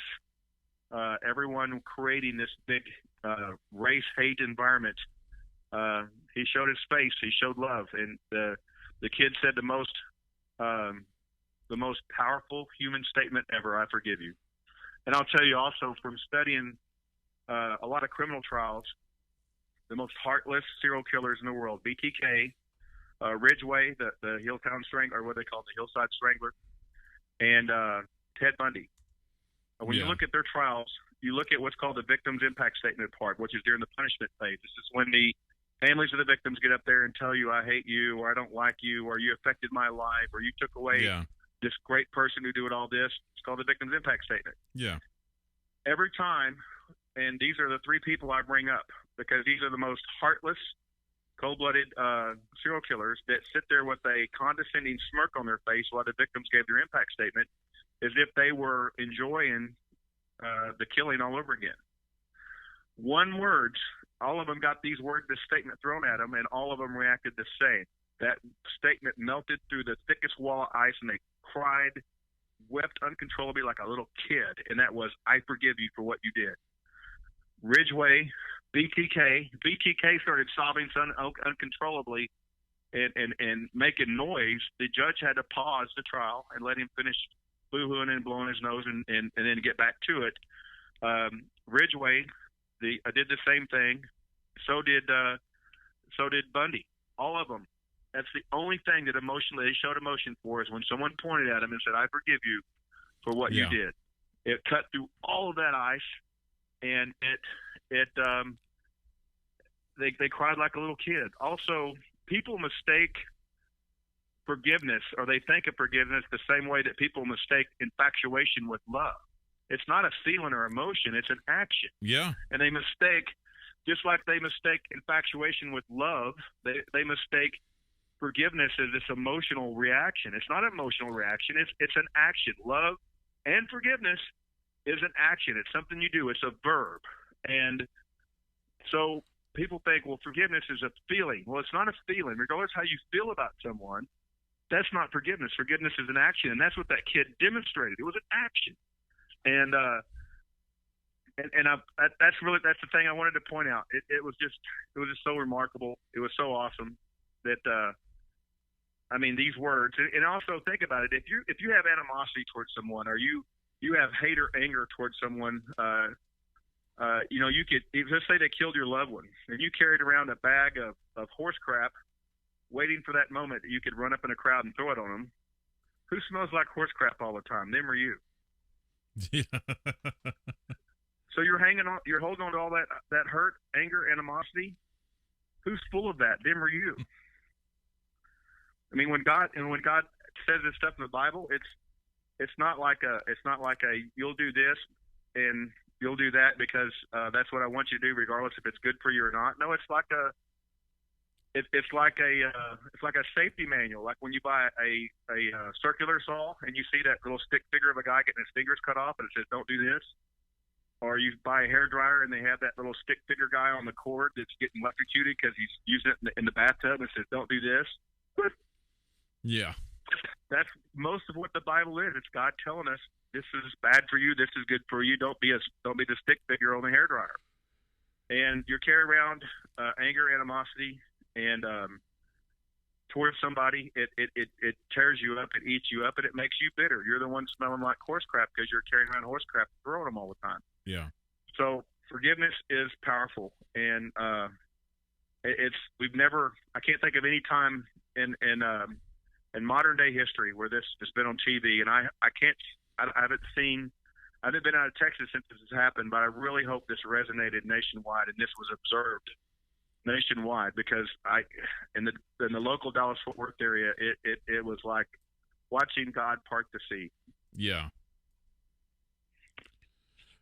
everyone creating this big race hate environment, he showed his face, he showed love. And the kid said the most powerful human statement ever, I forgive you. And I'll tell you also, from studying a lot of criminal trials, the most heartless serial killers in the world, BTK, Ridgway, the Hilltown Strangler, or what they call it, the Hillside Strangler, and Ted Bundy. When you look at their trials, you look at what's called the victim's impact statement part, which is during the punishment phase. This is when the families of the victims get up there and tell you, I hate you, or I don't like you, or you affected my life, or you took away this great person who did all this. It's called the victim's impact statement. Yeah. Every time, and these are the three people I bring up, because these are the most heartless, cold-blooded serial killers that sit there with a condescending smirk on their face while the victims gave their impact statement, as if they were enjoying the killing all over again. One word, all of them got this statement thrown at them, and all of them reacted the same. That statement melted through the thickest wall of ice, and they cried, wept uncontrollably like a little kid, and that was, I forgive you for what you did. Ridgway, BTK started sobbing uncontrollably and making noise. The judge had to pause the trial and let him finish boo-hooing and blowing his nose and then get back to it. Ridgway did the same thing. So did Bundy. All of them. That's the only thing that they showed emotion for, is when someone pointed at him and said, I forgive you for what you did. It cut through all of that ice, and they cried like a little kid. Also, people mistake forgiveness, or they think of forgiveness the same way that people mistake infatuation with love. It's not a feeling or emotion, it's an action. Yeah. And they mistake, just like they mistake infatuation with love, they mistake forgiveness as this emotional reaction. It's not an emotional reaction, it's an action. Love and forgiveness is an action. It's something you do. It's a verb. And so people think, well, forgiveness is a feeling. Well, it's not a feeling. Regardless how you feel about someone, that's not forgiveness. Forgiveness is an action, and that's what that kid demonstrated. It was an action. And that's the thing I wanted to point out. It was just so remarkable. It was so awesome that I mean, these words, and also think about it. If you have animosity towards someone, or you have hate or anger towards someone, you could, let's say they killed your loved one, and you carried around a bag of horse crap, waiting for that moment that you could run up in a crowd and throw it on them. Who smells like horse crap all the time, them or you? Yeah. So you're holding on to all that hurt, anger, animosity. Who's full of that, them or you? I mean, when God says this stuff in the Bible, it's not like a you'll do this and you'll do that because that's what I want you to do, regardless if it's good for you or not. No, it's like a safety manual. Like when you buy a circular saw and you see that little stick figure of a guy getting his fingers cut off and it says, don't do this. Or you buy a hairdryer and they have that little stick figure guy on the cord that's getting electrocuted because he's using it in the bathtub and says, don't do this. Yeah. That's most of what the Bible is. It's God telling us this is bad for you, this is good for you. Don't be the stick figure on the hairdryer. And you carry around anger, animosity, and towards somebody, it tears you up, it eats you up, and it makes you bitter. You're the one smelling like horse crap because you're carrying around horse crap and throwing them all the time. Yeah. So forgiveness is powerful, and I can't think of any time in modern day history where this has been on TV, and I haven't been out of Texas since this has happened, but I really hope this resonated nationwide and this was observed nationwide, because in the local Dallas-Fort Worth area, it was like watching God part the sea. Yeah.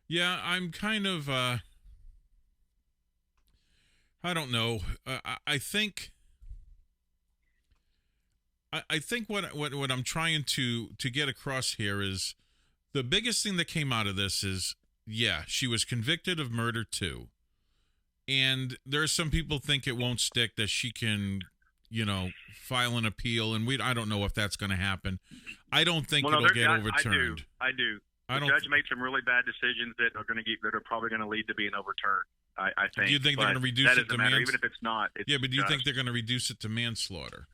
Yeah, I'm kind of I don't know. I think what I'm trying to get across here is the biggest thing that came out of this is, yeah, she was convicted of murder too. And there's some people think it won't stick, that she can, file an appeal, and I don't know if that's going to happen. I don't think it'll get overturned. I do. The judge made some really bad decisions that are probably going to lead to being overturned. I think. Do you think they're going to reduce it to manslaughter? Even if it's not. Yeah, but do you think they're going to reduce it to manslaughter?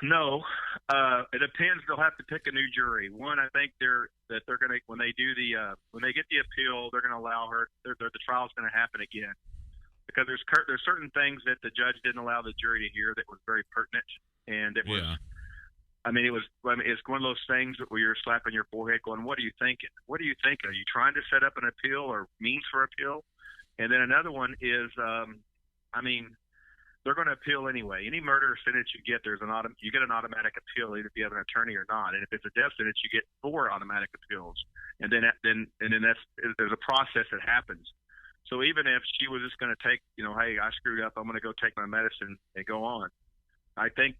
No. It depends. They'll have to pick a new jury. One, I think they're going to, when they get the appeal, they're going to allow her. The trial's going to happen again, because there's certain things that the judge didn't allow the jury to hear that was very pertinent, and it was. Yeah. It's one of those things where you're slapping your forehead going, what are you thinking? What are you thinking? Are you trying to set up an appeal or means for appeal? And then another one is, they're going to appeal anyway. Any murder sentence you get, you get an automatic appeal, either if you have an attorney or not. And if it's a death sentence, you get 4 automatic appeals. And then there's a process that happens. So even if she was just going to take, hey, I screwed up, I'm going to go take my medicine and go on. I think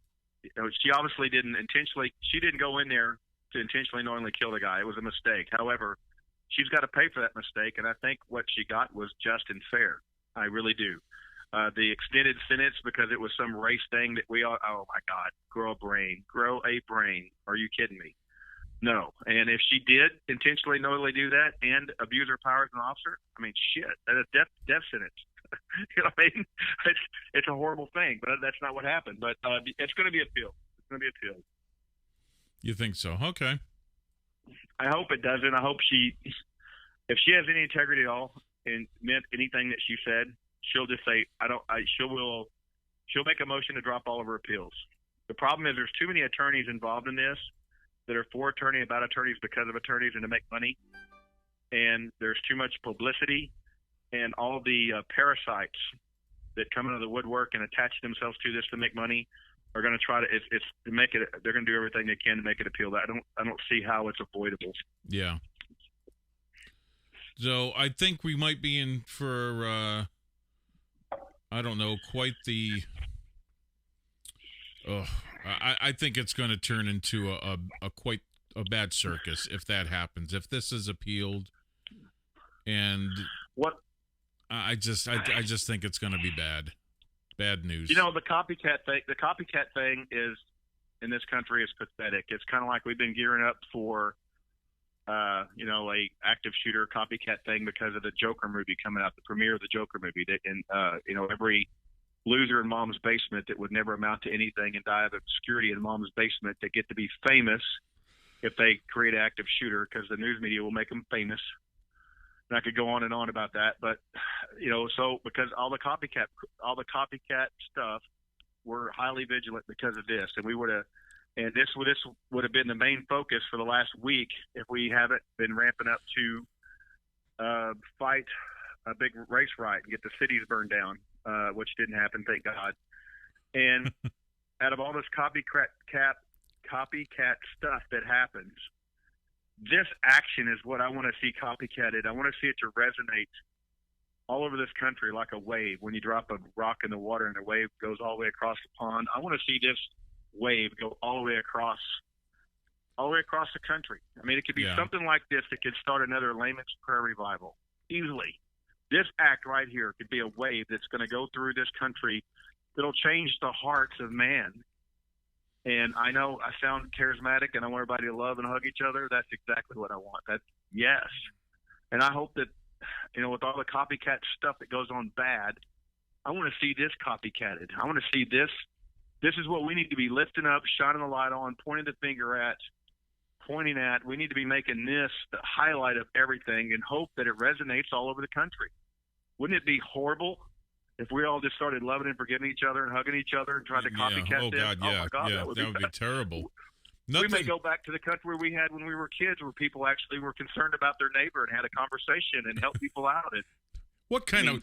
she obviously didn't intentionally. She didn't go in there to intentionally knowingly kill the guy. It was a mistake. However, she's got to pay for that mistake, and I think what she got was just and fair. I really do. The extended sentence, because it was some race thing that we all, oh my God, grow a brain. Are you kidding me? No. And if she did intentionally knowingly do that and abuse her power as an officer, shit, that's a death sentence. You know what I mean? It's a horrible thing, but that's not what happened. But it's going to be appealed. It's going to be appealed. You think so? Okay. I hope it doesn't. I hope if she has any integrity at all and meant anything that she said, she'll just say, she'll make a motion to drop all of her appeals. The problem is there's too many attorneys involved in this that are for attorney, about attorneys, because of attorneys, and to make money. And there's too much publicity. And all the parasites that come out of the woodwork and attach themselves to this to make money are going to try to to make it. They're going to do everything they can to make it appeal. I don't see how it's avoidable. Yeah. So I think we might be in for I don't know, quite the. I think it's going to turn into a quite a bad circus if that happens. If this is appealed, and what. I just think it's going to be bad news. The copycat thing is, in this country, is pathetic. It's kind of like we've been gearing up for, a active shooter copycat thing because of the Joker movie coming out, the premiere of the Joker movie. Every loser in mom's basement that would never amount to anything and die of obscurity in mom's basement that get to be famous if they create an active shooter, because the news media will make them famous. And I could go on and on about that, but so because all the copycat stuff, we're highly vigilant because of this, and this would have been the main focus for the last week if we haven't been ramping up to fight a big race riot and get the cities burned down, which didn't happen, thank God. And out of all this copycat stuff that happens, this action is what I want to see copycatted. I want to see it to resonate all over this country like a wave. When you drop a rock in the water and the wave goes all the way across the pond, I want to see this wave go all the way across the country. It could be something like this that could start another Layman's Prayer revival easily. This act right here could be a wave that's going to go through this country that'll change the hearts of man. And I know I sound charismatic and I want everybody to love and hug each other. That's exactly what I want. Yes. And I hope that, with all the copycat stuff that goes on bad, I want to see this copycatted. I want to see this. This is what we need to be lifting up, shining the light on, pointing the finger at, pointing at. We need to be making this the highlight of everything and hope that it resonates all over the country. Wouldn't it be horrible if we all just started loving and forgiving each other and hugging each other and trying to copycat Oh them, God, yeah, oh my God, yeah, that would be terrible. We may go back to the country we had when we were kids, where people actually were concerned about their neighbor and had a conversation and helped people out. And what kind of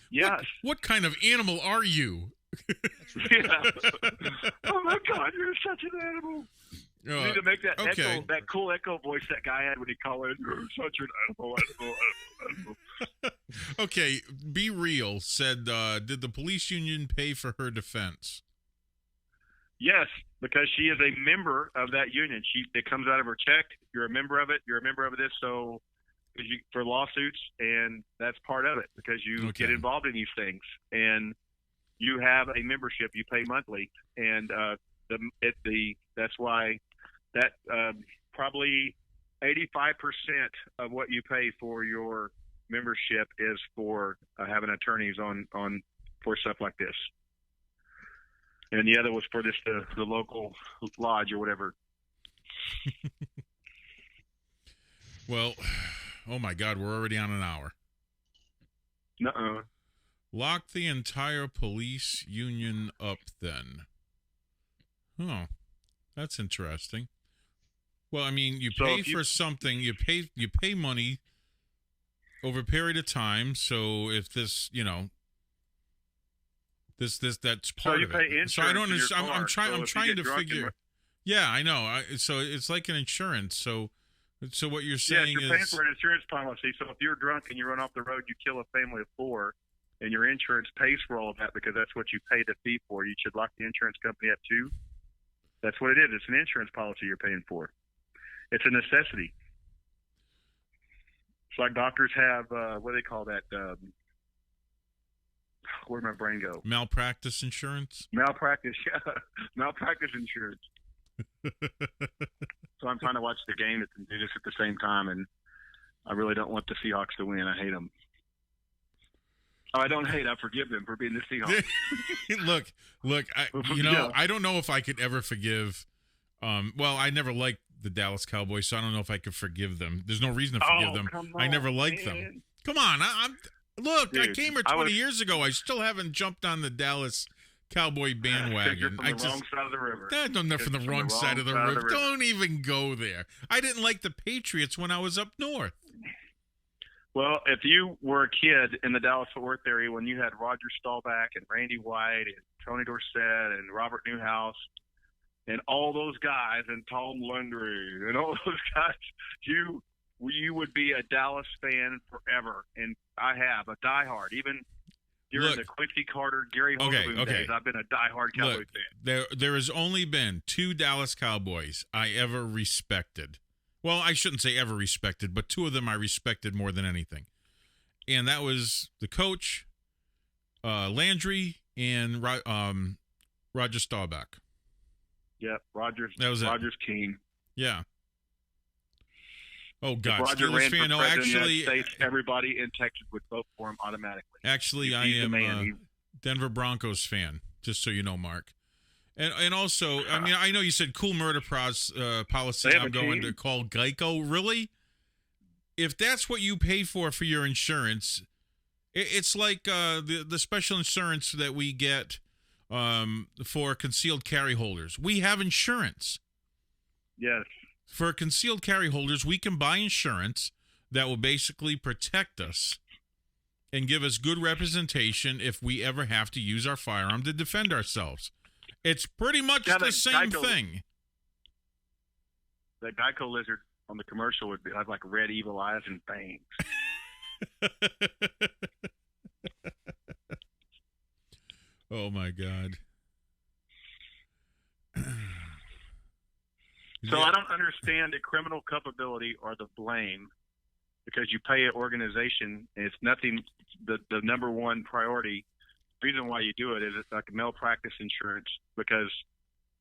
what kind of animal are you? Yeah. Oh my God, you're such an animal. You need to make that echo, that cool echo voice that guy had when he called in. You're such an animal. Okay, Be Real said, did the police union pay for her defense? Yes, because she is a member of that union. It comes out of her check. You're a member of it. You're a member of this. So for lawsuits, and that's part of it because you get involved in these things, and you have a membership. You pay monthly, and that's why that probably 85% of what you pay for your membership is for having attorneys on for stuff like this. And the other was for this the local lodge or whatever. Well, oh my God, we're already on an hour. Nuh-uh. Lock the entire police union up then. Oh, that's interesting. Well, I mean, you pay for something, you pay money over a period of time. So if this, that's part of it. So I don't understand. I'm trying to figure. Yeah, I know. So it's like an insurance. So what you're saying you're paying for an insurance policy. So if you're drunk and you run off the road, you kill a family of 4, and your insurance pays for all of that because that's what you paid the fee for. You should lock the insurance company up too. That's what it is. It's an insurance policy you're paying for. It's a necessity. It's like doctors have, what do they call that? Where'd my brain go? Malpractice insurance? Malpractice, yeah. Malpractice insurance. So I'm trying to watch the game and do this at the same time, and I really don't want the Seahawks to win. I hate them. Oh, I don't hate. I forgive them for being the Seahawks. Look. I don't know if I could ever forgive. Well, I never liked the Dallas Cowboys, so I don't know if I could forgive them. There's no reason to forgive them. I never liked them. Come on, Look, dude, I came here 20 years ago. I still haven't jumped on the Dallas Cowboy bandwagon. You're from the wrong side of the river. I'm from the wrong side of the river. Don't even go there. I didn't like the Patriots when I was up north. Well, if you were a kid in the Dallas-Fort Worth area when you had Roger Staubach and Randy White and Tony Dorsett and Robert Newhouse and all those guys and Tom Landry and all those guys, you would be a Dallas fan forever. And I have a diehard. Even during the Quincy Carter, Gary Hogaboom days, I've been a diehard Cowboys fan. There has only been 2 Dallas Cowboys I ever respected. Well, I shouldn't say ever respected, but 2 of them I respected more than anything. And that was the coach, Landry, and Roger Staubach. Yep, Rogers. That was Rogers King. Yeah. Oh God, if Roger Steelers ran fan. for No, president actually, of the United States, everybody in Texas would vote for him automatically. Actually, I am a Denver Broncos fan. Just so you know, Mark. And also, I mean, I know you said cool murder policy. I'm going to call Geico. Really? If that's what you pay for your insurance, it's like the special insurance that we get for concealed carry holders. We have insurance. Yes. For concealed carry holders, we can buy insurance that will basically protect us and give us good representation if we ever have to use our firearm to defend ourselves. It's pretty much the same thing. The Geico lizard on the commercial would have like red evil eyes and fangs. Oh my God. So I don't understand the criminal culpability or the blame, because you pay an organization and it's nothing. The number one priority reason why you do it is it's like malpractice insurance, because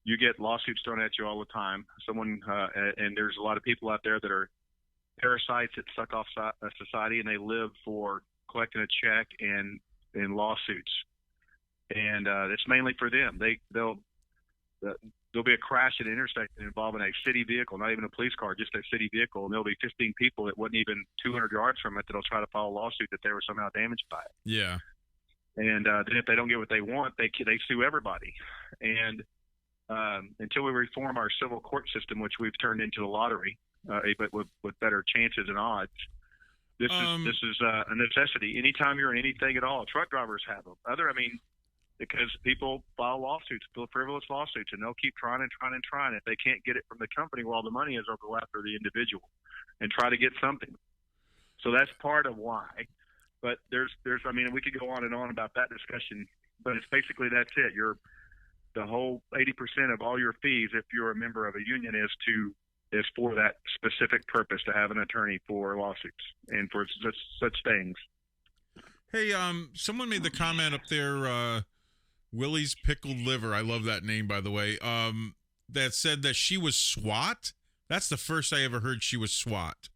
you get lawsuits thrown at you all the time. And there's a lot of people out there that are parasites that suck off society, and they live for collecting a check and lawsuits. And it's mainly for them. There'll be a crash at an intersection involving a city vehicle, not even a police car, just a city vehicle, and there'll be 15 people that wasn't even 200 yards from it that'll try to file a lawsuit that they were somehow damaged by it. Yeah. And then if they don't get what they want, they sue everybody. And until we reform our civil court system, which we've turned into a lottery, but with better chances and odds, this is a necessity. Anytime you're in anything at all, truck drivers have them. Because people file lawsuits, frivolous lawsuits, and they'll keep trying and trying and trying. If they can't get it from the company where all the money is, they'll go after the individual and try to get something. So that's part of why. But we could go on and on about that discussion, but it's basically that's it. The whole 80% of all your fees, if you're a member of a union, is for that specific purpose, to have an attorney for lawsuits and for such things. Hey, someone made the comment up there, Willie's Pickled Liver. I love that name, by the way. That said that she was SWAT. That's the first I ever heard she was SWAT.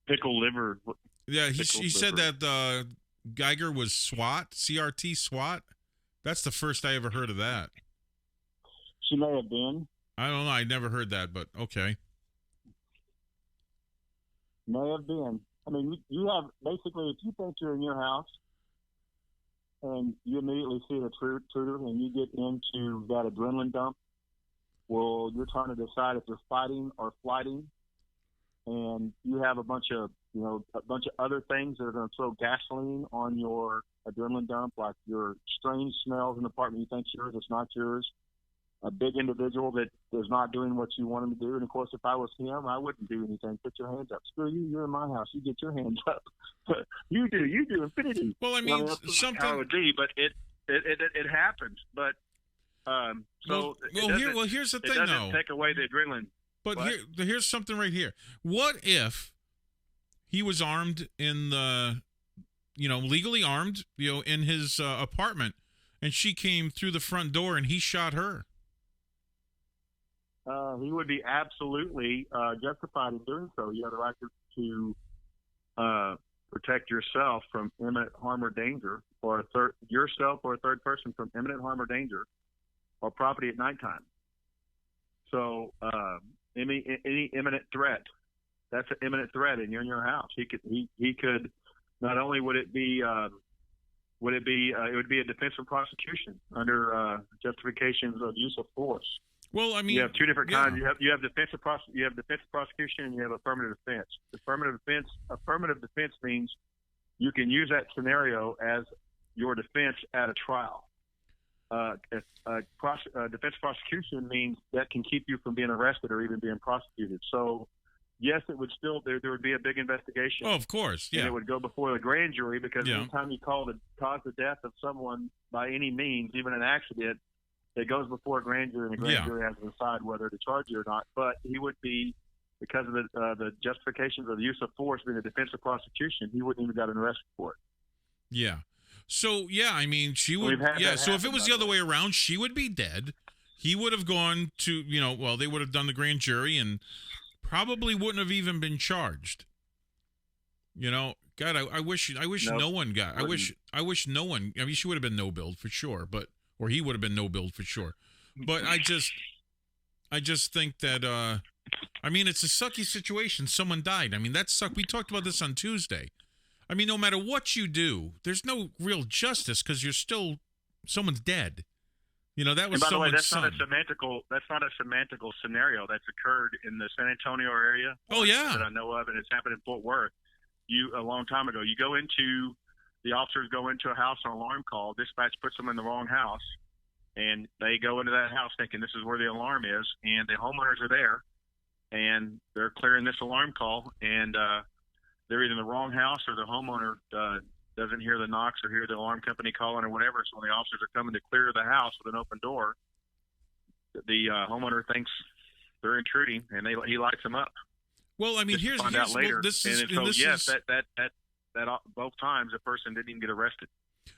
Pickle liver. Yeah, he said that Guyger was SWAT, CRT SWAT. That's the first I ever heard of that. She may have been. I don't know. I never heard that, but okay. May have been. You have basically, if you think you're in your house and you immediately see an intruder and you get into that adrenaline dump, well, you're trying to decide if you're fighting or flighting, and you have a bunch of other things that are going to throw gasoline on your adrenaline dump, like your strange smells in the apartment you think's yours, it's not yours. A big individual that is not doing what you want him to do. And of course, if I was him, I wouldn't do anything. Put your hands up. Screw you. You're in my house. You get your hands up. You do infinity. Well, something. How it would be, but it happens. But here's the thing, it doesn't take away the adrenaline. But here's something right here. What if he was armed in legally armed, in his apartment, and she came through the front door and he shot her? He would be absolutely justified in doing so. You have the right to protect yourself from imminent harm or danger, or yourself or a third person from imminent harm or danger, or property at nighttime. So any imminent threat, that's an imminent threat, and you're in your house. He could not only would it be it would be a defensive prosecution under justifications of use of force. Well, you have two different kinds. You have defensive prosecution, and you have affirmative defense. Affirmative defense means you can use that scenario as your defense at a trial. Defense prosecution means that can keep you from being arrested or even being prosecuted. So, yes, it would still there would be a big investigation. Oh, of course, yeah. And it would go before the grand jury, because anytime you cause the death of someone by any means, even an accident, it goes before a grand jury, and the grand jury has to decide whether to charge you or not. But he would be, because of the justifications of the use of force being a defensive prosecution, he wouldn't even got arrested for it. Yeah. So, she would, so if it was the other way around, she would be dead. He would have gone to, they would have done the grand jury and probably wouldn't have even been charged. God, I wish no one got, I wish no one, she would have been no-billed for sure, or he would have been no-billed for sure. But I just think that, it's a sucky situation. Someone died. That sucked. We talked about this on Tuesday. No matter what you do, there's no real justice, because someone's dead. That was someone's son. That's not a semantical scenario that's occurred in the San Antonio area. Oh, yeah. That I know of, and it's happened in Fort Worth. A long time ago, the officers go into a house on alarm call. Dispatch puts them in the wrong house, and they go into that house thinking this is where the alarm is, and the homeowners are there, and they're clearing this alarm call, and they're either in the wrong house, or the homeowner doesn't hear the knocks or hear the alarm company calling or whatever. So when the officers are coming to clear the house with an open door, the homeowner thinks they're intruding, and he lights them up. Well, here's out later. That both times the person didn't even get arrested.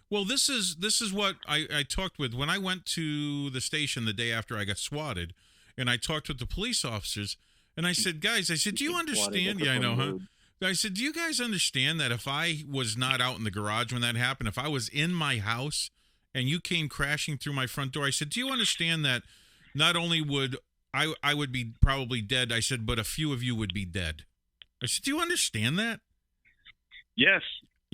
Well, this is what I talked with when I went to the station the day after I got swatted, and I talked with the police officers, and I said, guys, do you understand? Yeah, I know, huh? I said, do you guys understand that if I was not out in the garage when that happened, if I was in my house and you came crashing through my front door, I said, do you understand that not only would I would be probably dead, I said, but a few of you would be dead. I said, do you understand that? Yes.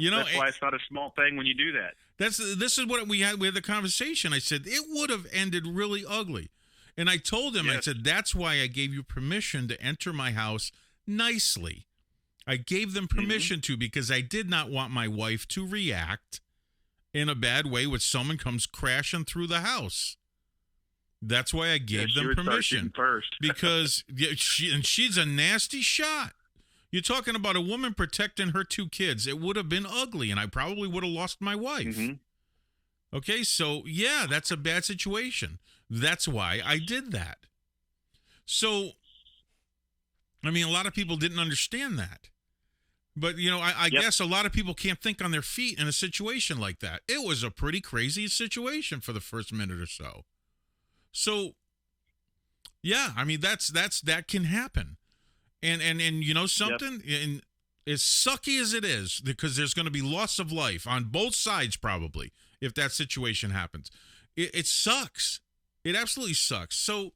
That's why it's not a small thing when you do that. This is what we had the conversation. I said it would have ended really ugly. And I told him, I said, that's why I gave you permission to enter my house nicely. I gave them permission to, because I did not want my wife to react in a bad way when someone comes crashing through the house. That's why I gave them permission. First. Because she's a nasty shot. You're talking about a woman protecting her 2 kids. It would have been ugly, and I probably would have lost my wife. Okay, so, yeah, that's a bad situation. That's why I did that. So, I mean, a lot of people didn't understand that. But, I guess a lot of people can't think on their feet in a situation like that. It was a pretty crazy situation for the first minute or so. So, yeah, I mean, that can happen. And something, and as sucky as it is, because there's going to be loss of life on both sides probably if that situation happens. It sucks. It absolutely sucks. So,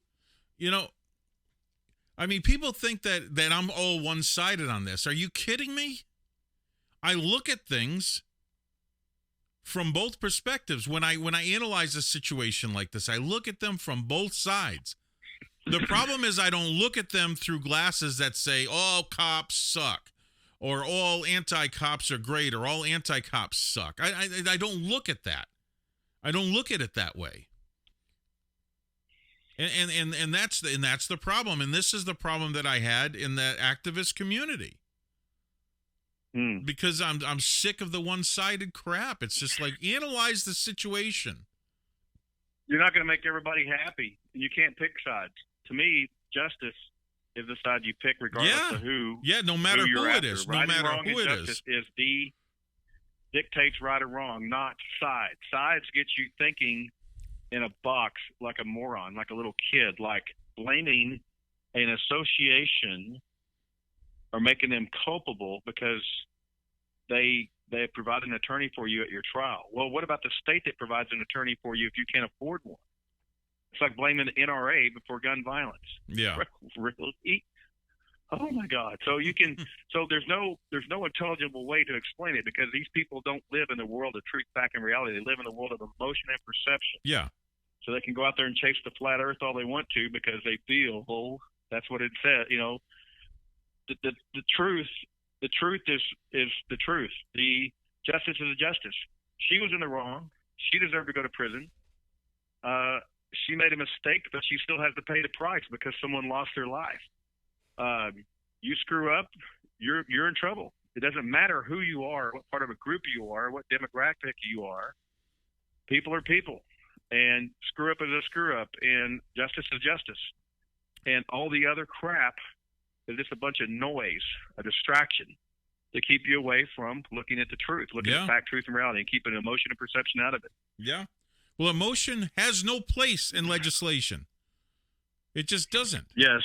I mean, people think that I'm all one-sided on this. Are you kidding me? I look at things from both perspectives. When I analyze a situation like this, I look at them from both sides. The problem is I don't look at them through glasses that say all cops suck, or all anti-cops are great, or all anti-cops suck. I don't look at that. I don't look at it that way. And that's the problem. And this is the problem that I had in that activist community. Because I'm sick of the one-sided crap. It's just like, analyze the situation. You're not going to make everybody happy. You can't pick sides. To me, justice is the side you pick regardless of who. Yeah, no matter who it is. No matter who it is. Dictates right or wrong, not sides. Sides get you thinking in a box like a moron, like a little kid, like blaming an association or making them culpable because they provide an attorney for you at your trial. Well, what about the state that provides an attorney for you if you can't afford one? It's like blaming the NRA before gun violence. Yeah. Really? Oh my God. So there's no intelligible way to explain it, because these people don't live in the world of truth, fact, and reality. They live in the world of emotion and perception. Yeah. So they can go out there and chase the flat earth all they want to because they feel, that's what it said. The truth is the truth. The justice is the justice. She was in the wrong. She deserved to go to prison. She made a mistake, but she still has to pay the price because someone lost their life. You screw up, you're in trouble. It doesn't matter who you are, what part of a group you are, what demographic you are. People are people, and screw up is a screw up, and justice is justice. And all the other crap is just a bunch of noise, a distraction to keep you away from looking at the truth, looking at fact, truth, and reality, and keeping emotion and perception out of it. Yeah. Well, emotion has no place in legislation. It just doesn't. Yes.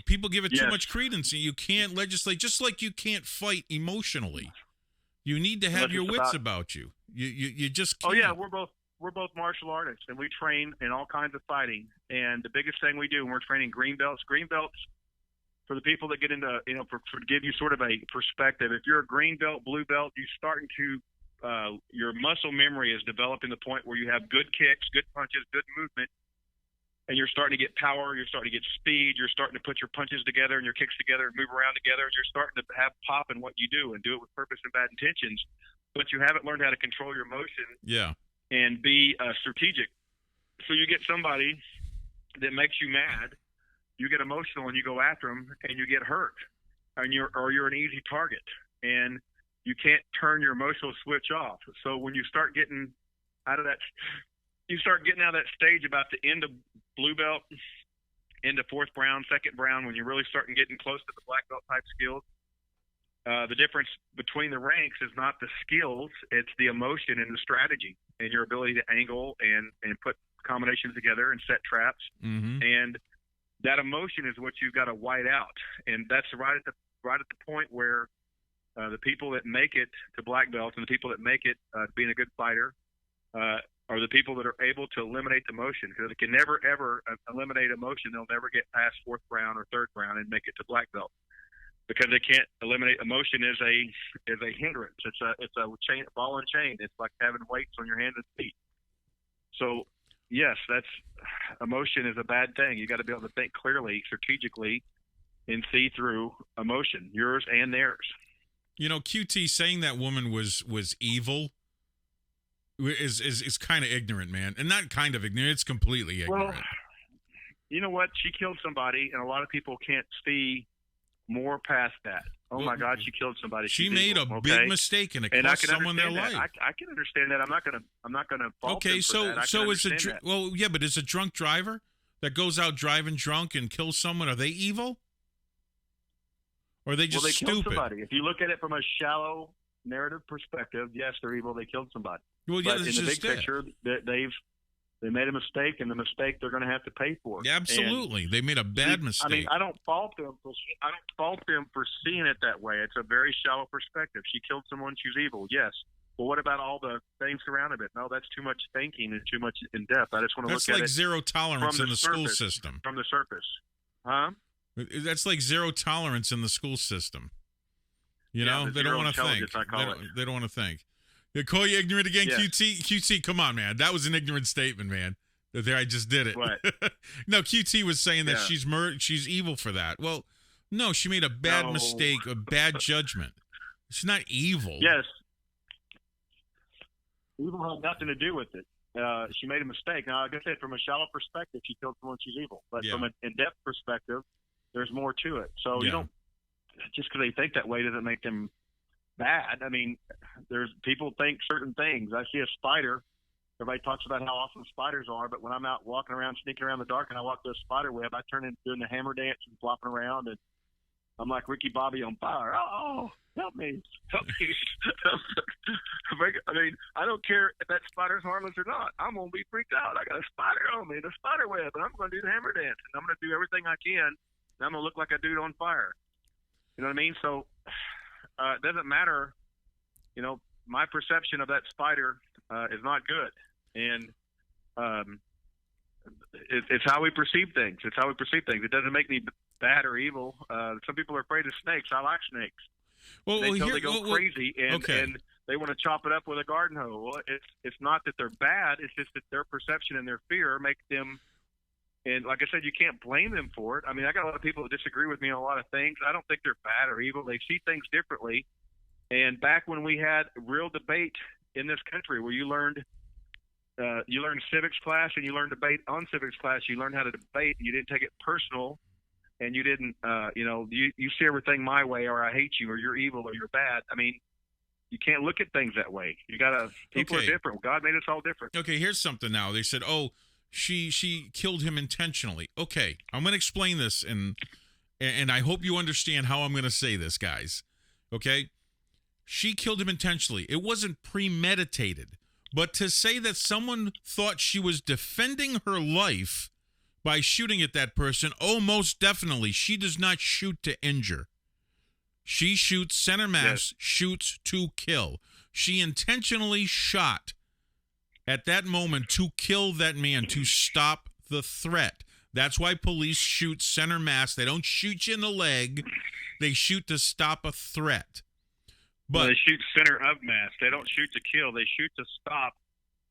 People give it too much credence, and you can't legislate, just like you can't fight emotionally. You need to have your wits about you. You just can't. Oh yeah, we're both martial artists, and we train in all kinds of fighting. And the biggest thing we do when we're training green belts, for the people that get into, for give you sort of a perspective. If you're a green belt, blue belt, you're starting to your muscle memory is developing to the point where you have good kicks, good punches, good movement. And you're starting to get power, you're starting to get speed, you're starting to put your punches together and your kicks together and move around together, and you're starting to have pop in what you do and do it with purpose and bad intentions, but you haven't learned how to control your emotion and be strategic. So you get somebody that makes you mad, you get emotional and you go after them and you get hurt, and you're an easy target, and you can't turn your emotional switch off. So when you start getting out of that stage about the end of blue belt, into fourth brown, second brown, when you're really starting getting close to the black belt type skills, the difference between the ranks is not the skills, it's the emotion and the strategy and your ability to angle and put combinations together and set traps. And that emotion is what you've got to white out. And that's right at the point where the people that make it to black belts and the people that make it being a good fighter are the people that are able to eliminate the emotion. Because they can never, ever eliminate emotion, they'll never get past fourth brown or third brown and make it to black belt. because they can't eliminate emotion is a hindrance. It's a chain, ball and chain. It's like having weights on your hands and feet. So yes, emotion is a bad thing. You got to be able to think clearly, strategically, and see through emotion, yours and theirs. You know, QT saying that woman was evil is kind of ignorant, man, and not kind of ignorant. It's completely ignorant. Well, you know what? She killed somebody, and a lot of people can't see more past that. Oh my God, she killed somebody. She made a big mistake, and it cost someone their life. I can understand that. I'm not gonna fault okay, them for that. so is is a drunk driver that goes out driving drunk and kills someone, are they evil? Or are they just stupid? Killed somebody. If you look at it from a shallow narrative perspective, yes, they're evil. They killed somebody. Well, yeah, but in the big picture, they made a mistake, and the mistake they're going to have to pay for. Yeah, absolutely, they made a bad mistake. I mean, I don't fault them for seeing it that way. It's a very shallow perspective. She killed someone. She's evil. Yes. Well, what about all the things surrounding it? No, that's too much thinking and too much in depth. I just want to look at it. That's like zero tolerance in the school system. From the surface, huh? That's like zero tolerance in the school system. You know, they don't want to think. They don't want to think. They call you ignorant again, yes. QT, come on, man. That was an ignorant statement, man. There, I just did it. What? No, QT was saying that she's evil for that. Well, no, she made a bad mistake, a bad judgment. She's not evil. Yes. Evil had nothing to do with it. She made a mistake. Now, like I said, from a shallow perspective, she killed someone, she's evil. But from an in-depth perspective, there's more to it. So you don't, just because they think that way doesn't make them bad. I mean, there's people think certain things. I see a spider. Everybody talks about how awesome spiders are, but when I'm out walking around, sneaking around in the dark, and I walk through a spider web, I turn into doing the hammer dance and flopping around, and I'm like Ricky Bobby on fire. Oh, help me. Help me. I mean, I don't care if that spider's harmless or not. I'm going to be freaked out. I got a spider on me, the spider web, and I'm going to do the hammer dance, and I'm going to do everything I can, and I'm going to look like a dude on fire. You know what I mean? So it doesn't matter. You know, my perception of that spider is not good. And it's how we perceive things. It's how we perceive things. It doesn't make me bad or evil. Some people are afraid of snakes. I like snakes. Well, they go crazy and they want to chop it up with a garden hoe. Well, it's not that they're bad. It's just that their perception and their fear make them. And like I said, you can't blame them for it. I mean, I got a lot of people that disagree with me on a lot of things. I don't think they're bad or evil. They see things differently. And back when we had real debate in this country, where you learned civics class and you learned debate on civics class, you learned how to debate. You didn't take it personal, and you didn't, you see everything my way, or I hate you, or you're evil, or you're bad. I mean, you can't look at things that way. People are different. God made us all different. Okay, here's something now. They said, oh, she killed him intentionally. Okay, I'm going to explain this, and I hope you understand how I'm going to say this, guys. Okay? She killed him intentionally. It wasn't premeditated. But to say that someone thought she was defending her life by shooting at that person, oh, most definitely. She does not shoot to injure. She shoots center mass, shoots to kill. She intentionally shot at that moment to kill that man, to stop the threat. That's why police shoot center mass. They don't shoot you in the leg. They shoot to stop a threat. But they shoot center of mass. They don't shoot to kill. They shoot to stop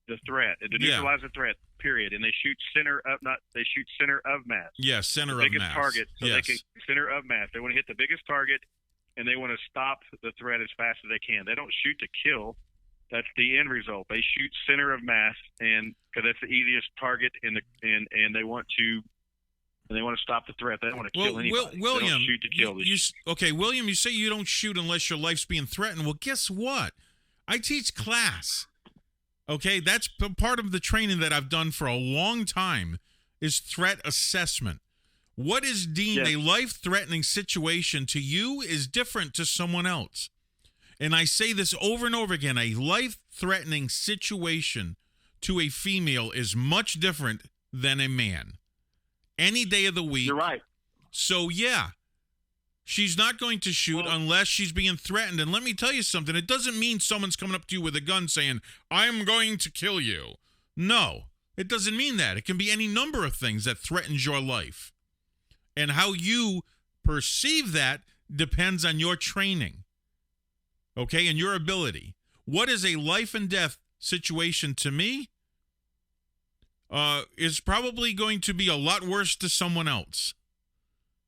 the threat, to neutralize the threat. Period. And they shoot center of mass. Yes, center of mass. Biggest target. So they can center of mass. They want to hit the biggest target, and they want to stop the threat as fast as they can. They don't shoot to kill. That's the end result. They shoot center of mass, and because that's the easiest target, and they want to. And they want to stop the threat. They don't want to kill anybody. William, they don't shoot to kill. William, you say you don't shoot unless your life's being threatened. Well, guess what? I teach class. Okay, that's part of the training that I've done for a long time is threat assessment. What is deemed a life-threatening situation to you is different to someone else. And I say this over and over again, a life-threatening situation to a female is much different than a man. Any day of the week. You're right. So, yeah, she's not going to shoot unless she's being threatened. And let me tell you something. It doesn't mean someone's coming up to you with a gun saying, I'm going to kill you. No, it doesn't mean that. It can be any number of things that threatens your life. And how you perceive that depends on your training, okay, and your ability. What is a life and death situation to me is probably going to be a lot worse to someone else,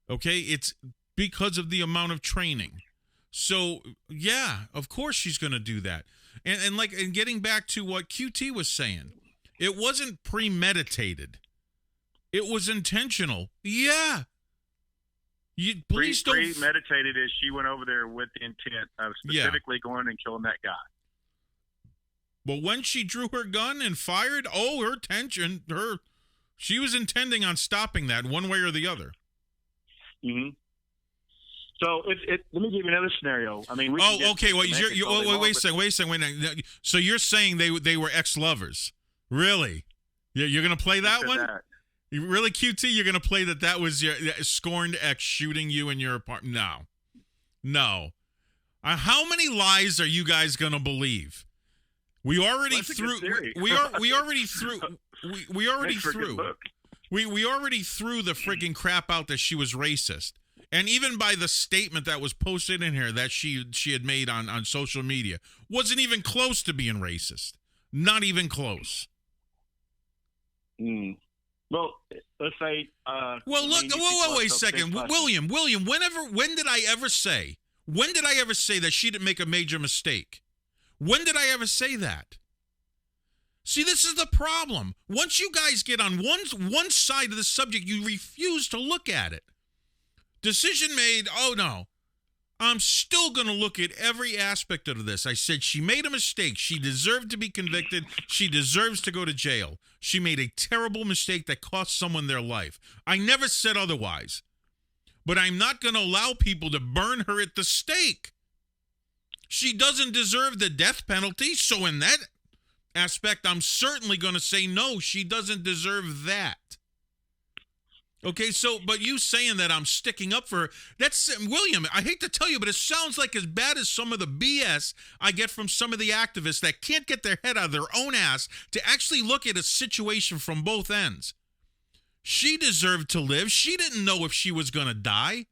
okay? It's because of the amount of training. So, yeah, of course she's going to do that. And getting back to what QT was saying, it wasn't premeditated. It was intentional. Yeah. Please don't. Premeditated is she went over there with the intent of specifically going and killing that guy. But when she drew her gun and fired, she was intending on stopping that one way or the other. Mm-hmm. So let me give you another scenario. I mean, okay. Well, wait a second. So you're saying they were ex-lovers? Really? You're going to play that one? Really, QT? You're going to play that was your scorned ex shooting you in your apartment? No. How many lies are you guys going to believe? We already threw the freaking crap out that she was racist. And even by the statement that was posted in here that she had made on social media, wasn't even close to being racist. Not even close. Well, let's say. Wait a second, William. When did I ever say that she didn't make a major mistake? When did I ever say that? See, this is the problem. Once you guys get on one side of the subject, you refuse to look at it. Decision made. Oh, no. I'm still going to look at every aspect of this. I said she made a mistake. She deserved to be convicted. She deserves to go to jail. She made a terrible mistake that cost someone their life. I never said otherwise. But I'm not going to allow people to burn her at the stake. She doesn't deserve the death penalty. So in that aspect, I'm certainly going to say no, she doesn't deserve that. Okay, but you saying that I'm sticking up for her, that's, William, I hate to tell you, but it sounds like as bad as some of the BS I get from some of the activists that can't get their head out of their own ass to actually look at a situation from both ends. She deserved to live. She didn't know if she was going to die.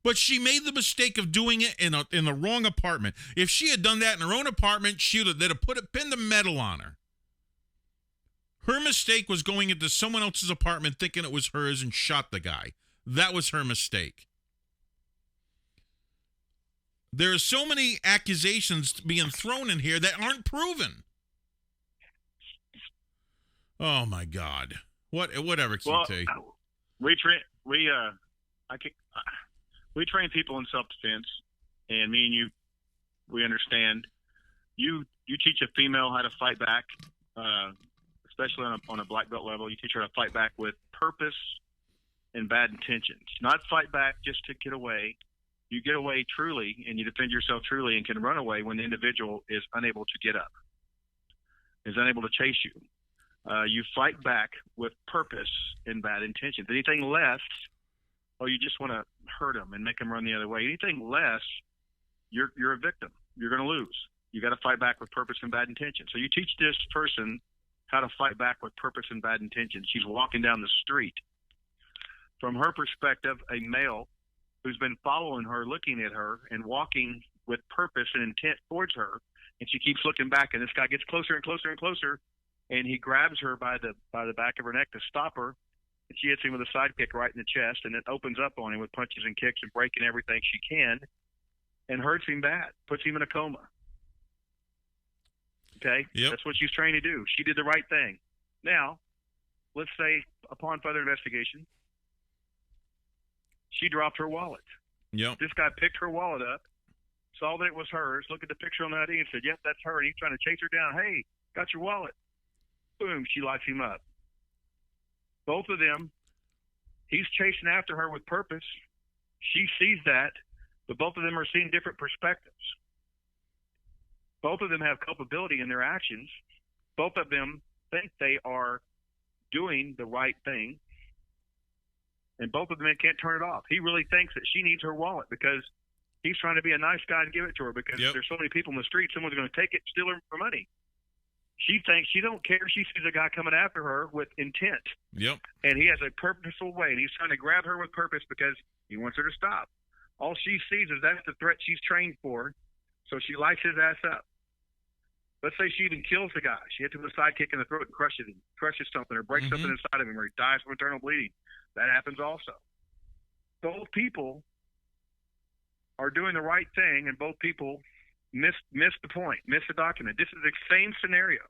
But she made the mistake of doing it in the wrong apartment. If she had done that in her own apartment, they'd have pinned a medal on her. Her mistake was going into someone else's apartment thinking it was hers and shot the guy. That was her mistake. There are so many accusations being thrown in here that aren't proven. Oh my God! Whatever, QT. We train people in self-defense, and me and you, we understand. You teach a female how to fight back, especially on a black belt level. You teach her how to fight back with purpose and bad intentions. Not fight back just to get away. You get away truly, and you defend yourself truly, and can run away when the individual is unable to get up, is unable to chase you. You fight back with purpose and bad intentions. Anything less, you just want to hurt them and make them run the other way. Anything less, you're a victim. You're going to lose. You got to fight back with purpose and bad intention. So you teach this person how to fight back with purpose and bad intention. She's walking down the street. From her perspective, a male who's been following her, looking at her, and walking with purpose and intent towards her, and she keeps looking back, and this guy gets closer and closer and closer, and he grabs her by the back of her neck to stop her. And she hits him with a side kick right in the chest, and it opens up on him with punches and kicks and breaking everything she can, and hurts him bad, puts him in a coma. Okay? Yep. That's what she's trained to do. She did the right thing. Now, let's say upon further investigation, she dropped her wallet. Yep. This guy picked her wallet up, saw that it was hers, looked at the picture on the ID and said, yep, that's her. And he's trying to chase her down. Hey, got your wallet. Boom, she lights him up. Both of them, he's chasing after her with purpose. She sees that, but both of them are seeing different perspectives. Both of them have culpability in their actions. Both of them think they are doing the right thing, and both of them can't turn it off. He really thinks that she needs her wallet because he's trying to be a nice guy and give it to her because there's so many people in the street, someone's going to take it, steal her for money. She thinks she don't care. She sees a guy coming after her with intent. Yep. And he has a purposeful way, and he's trying to grab her with purpose because he wants her to stop. All she sees is that's the threat she's trained for, so she lights his ass up. Let's say she even kills the guy. She hits him with a sidekick in the throat and crushes something, or breaks something inside of him, or he dies from internal bleeding. That happens also. Both people are doing the right thing, and both people miss the point, miss the document. This is the same scenario.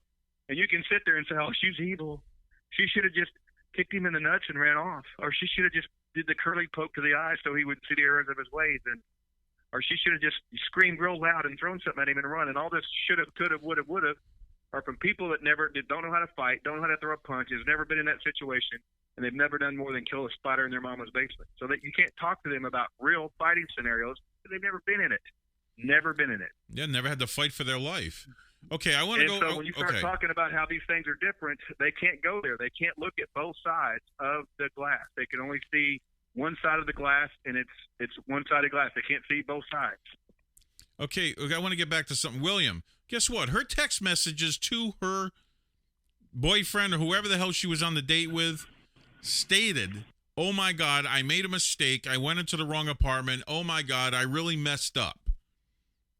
And you can sit there and say, oh, she's evil. She should have just kicked him in the nuts and ran off. Or she should have just did the curly poke to the eye so he would see the errors of his ways. Or she should have just screamed real loud and thrown something at him and run. And all this should have, could have, would have, are from people that don't know how to fight, don't know how to throw a punch, has never been in that situation, and they've never done more than kill a spider in their mama's basement. So that you can't talk to them about real fighting scenarios because they've never been in it. Never been in it. Yeah, never had to fight for their life. Okay, I want to go. So when you start talking about how these things are different, they can't go there. They can't look at both sides of the glass. They can only see one side of the glass, and it's one side of glass. They can't see both sides. Okay, I want to get back to something. William, guess what? Her text messages to her boyfriend or whoever the hell she was on the date with stated, oh my God, I made a mistake. I went into the wrong apartment. Oh my God, I really messed up.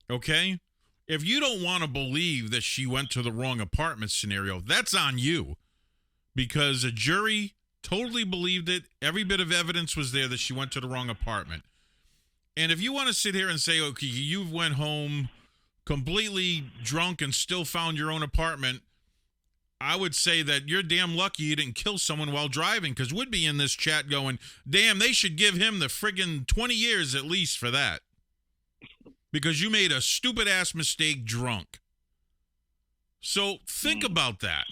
Okay? If you don't want to believe that she went to the wrong apartment scenario, that's on you. Because a jury totally believed it. Every bit of evidence was there that she went to the wrong apartment. And if you want to sit here and say, okay, you went home completely drunk and still found your own apartment, I would say that you're damn lucky you didn't kill someone while driving, because we'd be in this chat going, damn, they should give him the friggin' 20 years at least for that. Because you made a stupid-ass mistake drunk. So think about that.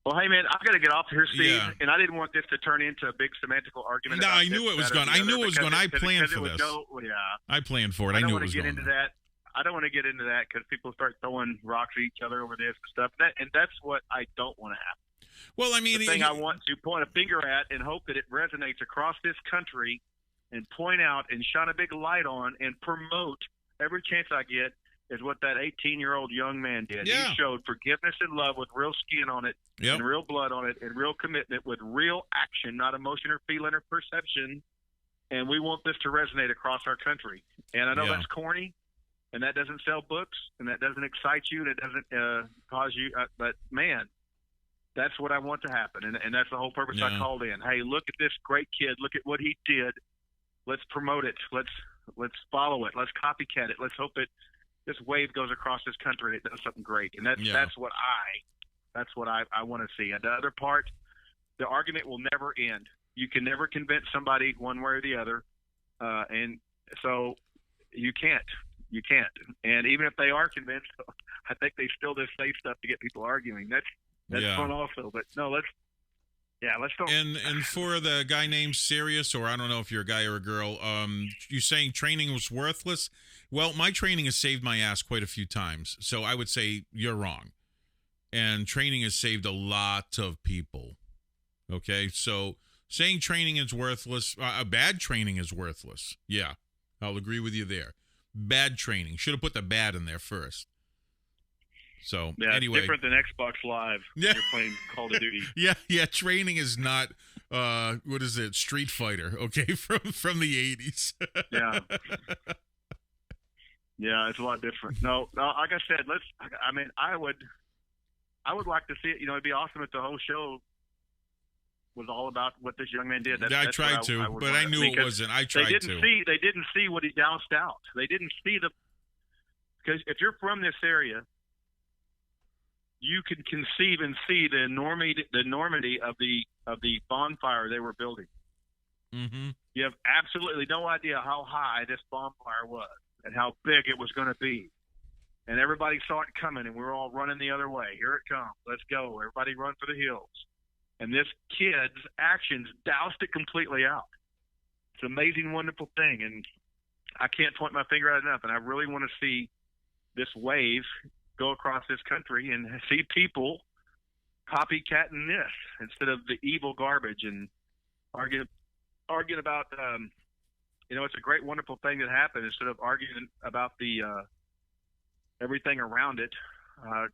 Well, hey, man, I've got to get off here, Steve, and I didn't want this to turn into a big semantical argument. No, I knew it was going. I knew it was going. I planned for this. I planned for it. I knew it was going. I don't want to get into that because people start throwing rocks at each other over this and stuff. And that's what I don't want to happen. Well, I mean, the thing I want to point a finger at and hope that it resonates across this country and point out and shine a big light on and promote every chance I get is what that 18-year-old young man did. Yeah. He showed forgiveness and love with real skin on it, and real blood on it, and real commitment with real action, not emotion or feeling or perception. And we want this to resonate across our country. And I know that's corny, and that doesn't sell books, and that doesn't excite you, and it doesn't cause you. But, man, that's what I want to happen. And that's the whole purpose I called in. Hey, look at this great kid. Look at what he did. Let's promote it. Let's follow it. Let's copycat it. Let's hope that this wave goes across this country and it does something great. And that's what I want to see. And the other part, the argument will never end. You can never convince somebody one way or the other. And so you can't. And even if they are convinced, I think they still just say stuff to get people arguing. That's fun also. But no, let's don't. And for the guy named Sirius, or I don't know if you're a guy or a girl, you saying training was worthless? Well, my training has saved my ass quite a few times, so I would say you're wrong. And training has saved a lot of people. Okay, so saying training is worthless, bad training is worthless. Yeah, I'll agree with you there. Bad training. Should have put the bad in there first. So anyway, different than Xbox Live. Yeah. You're playing Call of Duty. Yeah. Training is not what is it? Street Fighter. Okay, from the 80s. Yeah, it's a lot different. No, like I said, I would like to see it. You know, it'd be awesome if the whole show was all about what this young man did. I tried to, but I knew it wasn't. I tried to. They didn't see what he doused out. They didn't see because if you're from this area, you can conceive and see the enormity of the bonfire they were building. Mm-hmm. You have absolutely no idea how high this bonfire was and how big it was going to be. And everybody saw it coming, and we were all running the other way. Here it comes. Let's go. Everybody run for the hills. And this kid's actions doused it completely out. It's an amazing, wonderful thing, and I can't point my finger at it enough. And I really want to see this wave go across this country and see people copycatting this instead of the evil garbage and arguing about it's a great, wonderful thing that happened. Instead of arguing about the everything around it,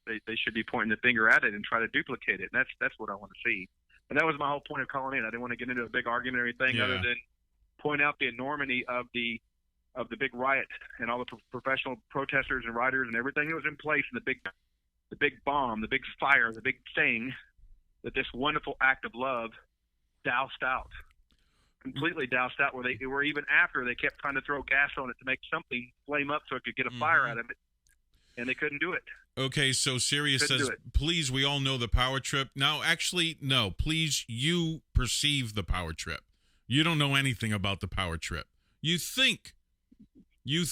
they should be pointing the finger at it and try to duplicate it. And that's what I want to see. And that was my whole point of calling in. I didn't want to get into a big argument or anything other than point out the enormity of the big riot and all the professional protesters and riders and everything that was in place, and the big bomb, the big fire, the big thing that this wonderful act of love doused out, completely doused out, where even after they kept trying to throw gas on it to make something flame up so it could get a fire out of it, and they couldn't do it. Okay, so Sirius Couldn't says, do it. please, we all know the power trip. Now, actually, no, please, you perceive the power trip. You don't know anything about the power trip. You think you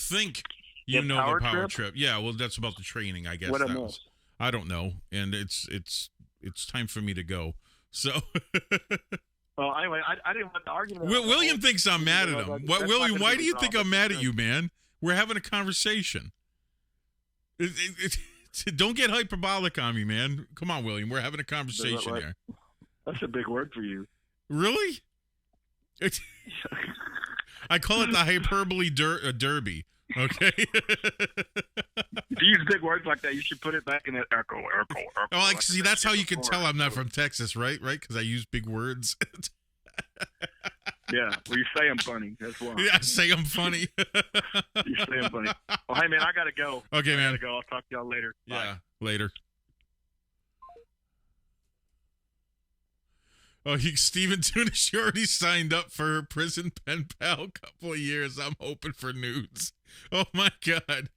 know the power trip. Yeah, well, that's about the training, I guess. What a That mess. was, I don't know, and it's time for me to go. So, Well, anyway, I didn't want to argue. William thinks I'm mad at him. What, That's William? not Why gonna do be you think resolved. I'm mad at you, man? We're having a conversation. Don't get hyperbolic on me, man. Come on, William. We're having a conversation Right. here. That's a big word for you. Really? I call it the hyperbole derby. Okay. If you use big words like that, you should put it back in that echo. Oh, like, see, that's how you can tell I'm not from Texas, right? Right? Because I use big words. Yeah, well, you say I'm funny. That's why. Yeah, I say I'm funny. You say I'm funny. Well, hey, man, I got to go. Okay, man. I got to go. I'll talk to y'all later. Yeah, later. Oh, Steven Tunis, you already signed up for her prison pen pal a couple of years. I'm hoping for nudes. Oh, my God.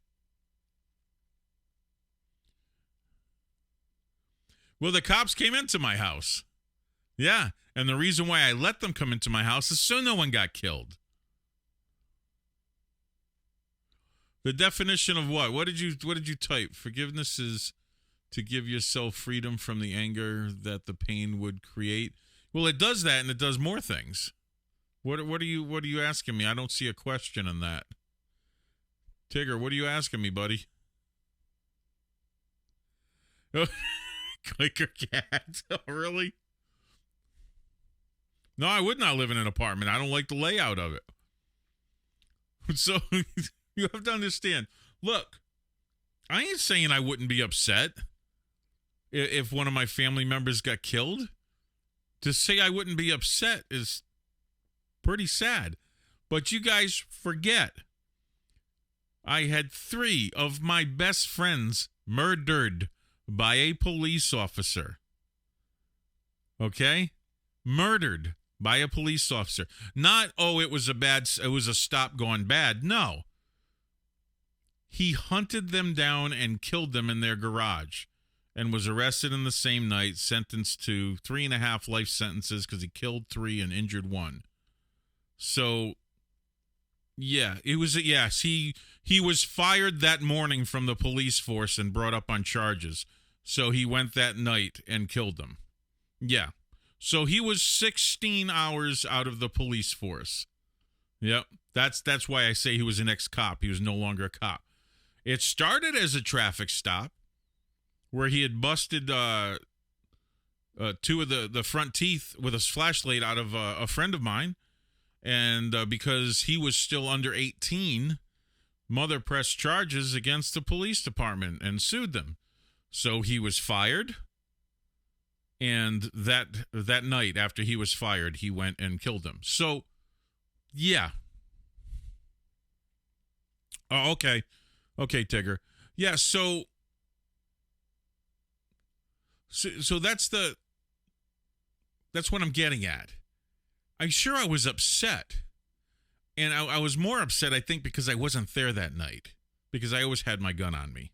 Well, the cops came into my house. Yeah, and the reason why I let them come into my house is so no one got killed. The definition of what? What did you type? Forgiveness is to give yourself freedom from the anger that the pain would create. Well, it does that, and it does more things. What are you asking me? I don't see a question in that. Tigger, what are you asking me, buddy? Oh, Guyger cat. Oh, really? No, I would not live in an apartment. I don't like the layout of it. So you have to understand. Look, I ain't saying I wouldn't be upset if one of my family members got killed. To say I wouldn't be upset is pretty sad. But you guys forget, I had 3 of my best friends murdered by a police officer. Okay? Murdered by a police officer. Not, oh, it was a stop gone bad. No. He hunted them down and killed them in their garage and was arrested in the same night, sentenced to 3.5 life sentences because he killed 3 and injured 1. So, yeah, it was, yes, he was fired that morning from the police force and brought up on charges. So he went that night and killed them. Yeah. So he was 16 hours out of the police force. Yep. That's why I say he was an ex-cop. He was no longer a cop. It started as a traffic stop where he had busted 2 of the front teeth with a flashlight out of a friend of mine. And because he was still under 18, mother pressed charges against the police department and sued them. So he was fired. And that night after he was fired, he went and killed them. So, yeah. Oh, okay. Okay, Tigger. Yeah, so that's what I'm getting at. I'm sure I was upset. And I was more upset, I think, because I wasn't there that night. Because I always had my gun on me.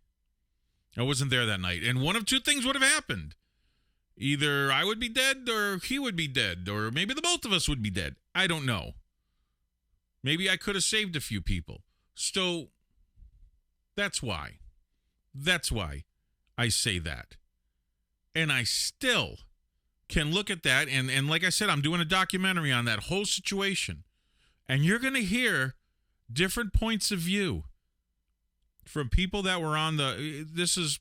I wasn't there that night. And one of 2 things would have happened. Either I would be dead or he would be dead. Or maybe the both of us would be dead. I don't know. Maybe I could have saved a few people. So that's why. That's why I say that. And I still can look at that. And like I said, I'm doing a documentary on that whole situation. And you're going to hear different points of view from people that were on this is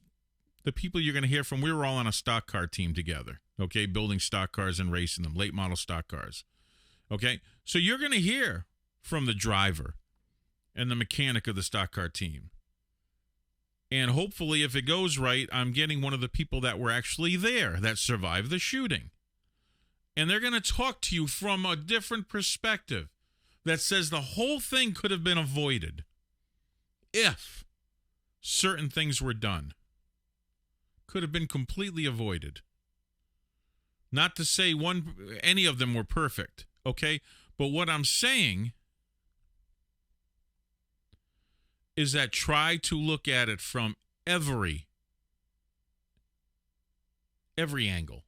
the people you're going to hear from. We were all on a stock car team together, okay, building stock cars and racing them, late model stock cars, okay? So you're going to hear from the driver and the mechanic of the stock car team. And hopefully, if it goes right, I'm getting one of the people that were actually there that survived the shooting. And they're going to talk to you from a different perspective. that says the whole thing could have been avoided if certain things were done. Could have been completely avoided. Not to say any of them were perfect, okay? But what I'm saying is that try to look at it from every angle.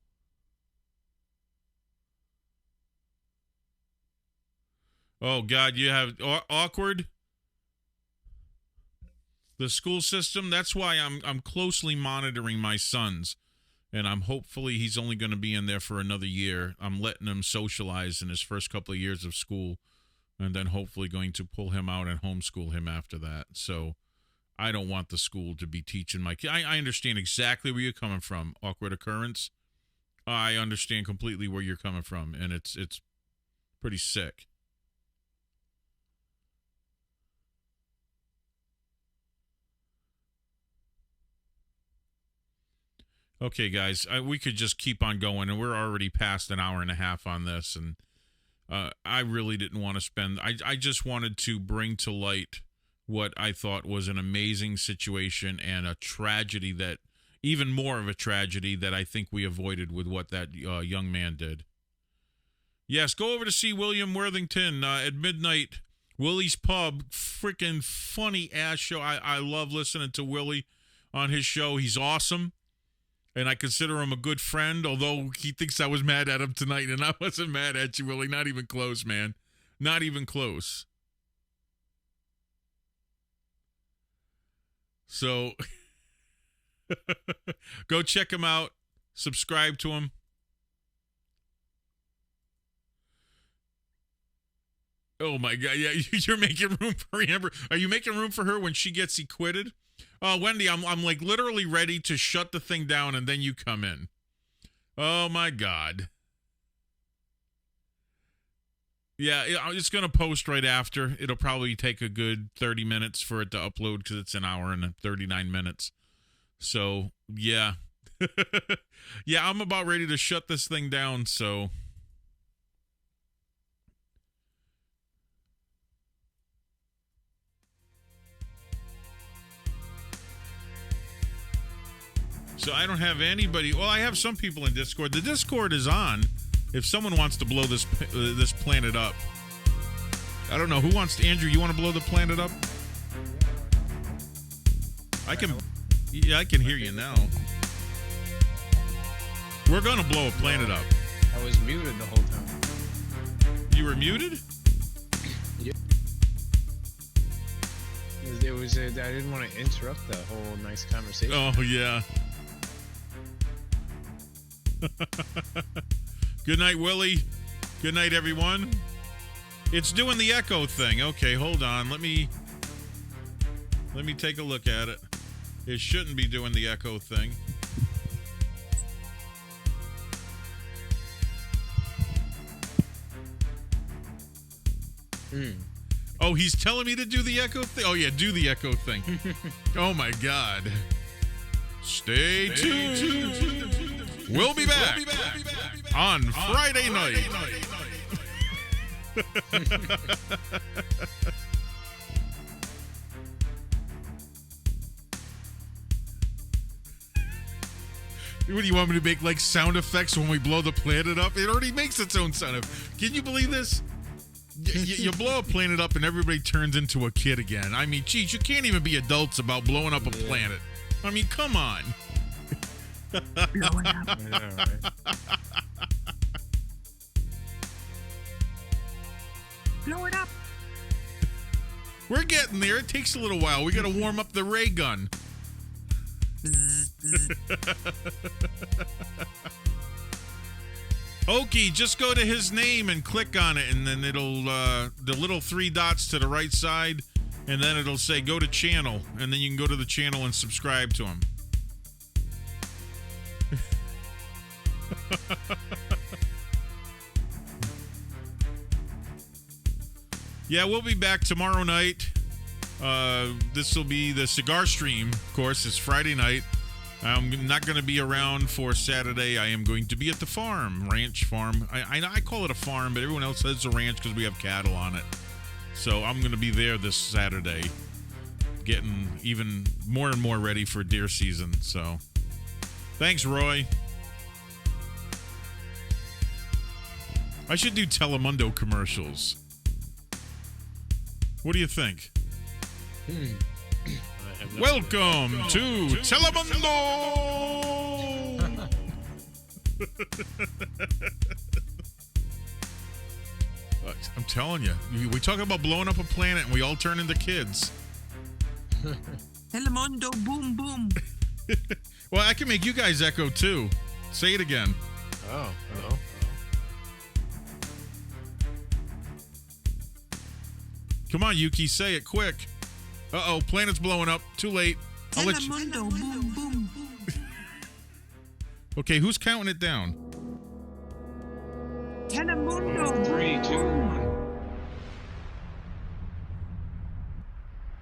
Oh, God, you have awkward. The school system, that's why I'm closely monitoring my sons. And hopefully he's only going to be in there for another year. I'm letting him socialize in his first couple of years of school, and then hopefully going to pull him out and homeschool him after that. So I don't want the school to be teaching my kids. I understand exactly where you're coming from, awkward occurrence. I understand completely where you're coming from, and it's pretty sick. Okay, guys, we could just keep on going, and we're already past an hour and a half on this, and I really didn't want to spend... I just wanted to bring to light what I thought was an amazing situation and a tragedy that... even more of a tragedy that I think we avoided with what that young man did. Yes, go over to see William Worthington at midnight. Willie's Pub, freaking funny-ass show. I love listening to Willie on his show. He's awesome. And I consider him a good friend, although he thinks I was mad at him tonight, and I wasn't mad at you, Willie. Not even close, man. Not even close. So, go check him out. Subscribe to him. Oh, my God. Yeah, you're making room for Amber. Are you making room for her when she gets acquitted? Wendy, I'm like literally ready to shut the thing down, and then you come in. Oh, my God. Yeah, it's going to post right after. It'll probably take a good 30 minutes for it to upload because it's an hour and 39 minutes. So, yeah. Yeah, I'm about ready to shut this thing down, so... So I don't have anybody. Well, I have some people in Discord. The Discord is on. If someone wants to blow this planet up, I don't know who wants to. Andrew, you want to blow the planet up? I can. Yeah, I can hear you now. We're gonna blow a planet up. I was muted the whole time. You were muted? Yeah. It was. I didn't want to interrupt the whole nice conversation. Oh yeah. Good night, Willie. Good night, everyone. It's doing the echo thing. Okay, hold on. Let me take a look at it. It shouldn't be doing the echo thing. Oh, he's telling me to do the echo thing? Oh, yeah, do the echo thing. Oh, my God. Stay tuned. We'll be back on Friday night. What do you want me to make, like, sound effects when we blow the planet up? It already makes its own sound effect. Can you believe this? You blow a planet up and everybody turns into a kid again. I mean, geez, you can't even be adults about blowing up a planet. I mean, come on. Blowing up. Yeah, right. Blow it up. We're getting there. It takes a little while. We got to warm up the ray gun. Okie, just go to his name and click on it, and then it'll the little 3 dots to the right side, and then it'll say go to channel, and then you can go to the channel and subscribe to him. Yeah, we'll be back tomorrow night. This will be the cigar stream. Of course, it's Friday night. I'm not going to be around for Saturday. I am going to be at the ranch farm. I call it a farm, but everyone else says a ranch because we have cattle on it. So I'm going to be there this Saturday, getting even more and more ready for deer season. So thanks, Roy. I should do Telemundo commercials. What do you think? Welcome to Telemundo! I'm telling you, we talk about blowing up a planet and we all turn into kids. Telemundo, boom, boom. Well, I can make you guys echo too. Say it again. Oh, no. Come on, Yuki, say it quick. Uh-oh, planet's blowing up. Too late. I'll let you... Telemundo, boom, boom. Okay, who's counting it down? Telemundo. 3, 2, 1.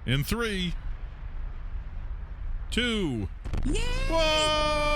In 3, 2, Yay! 1.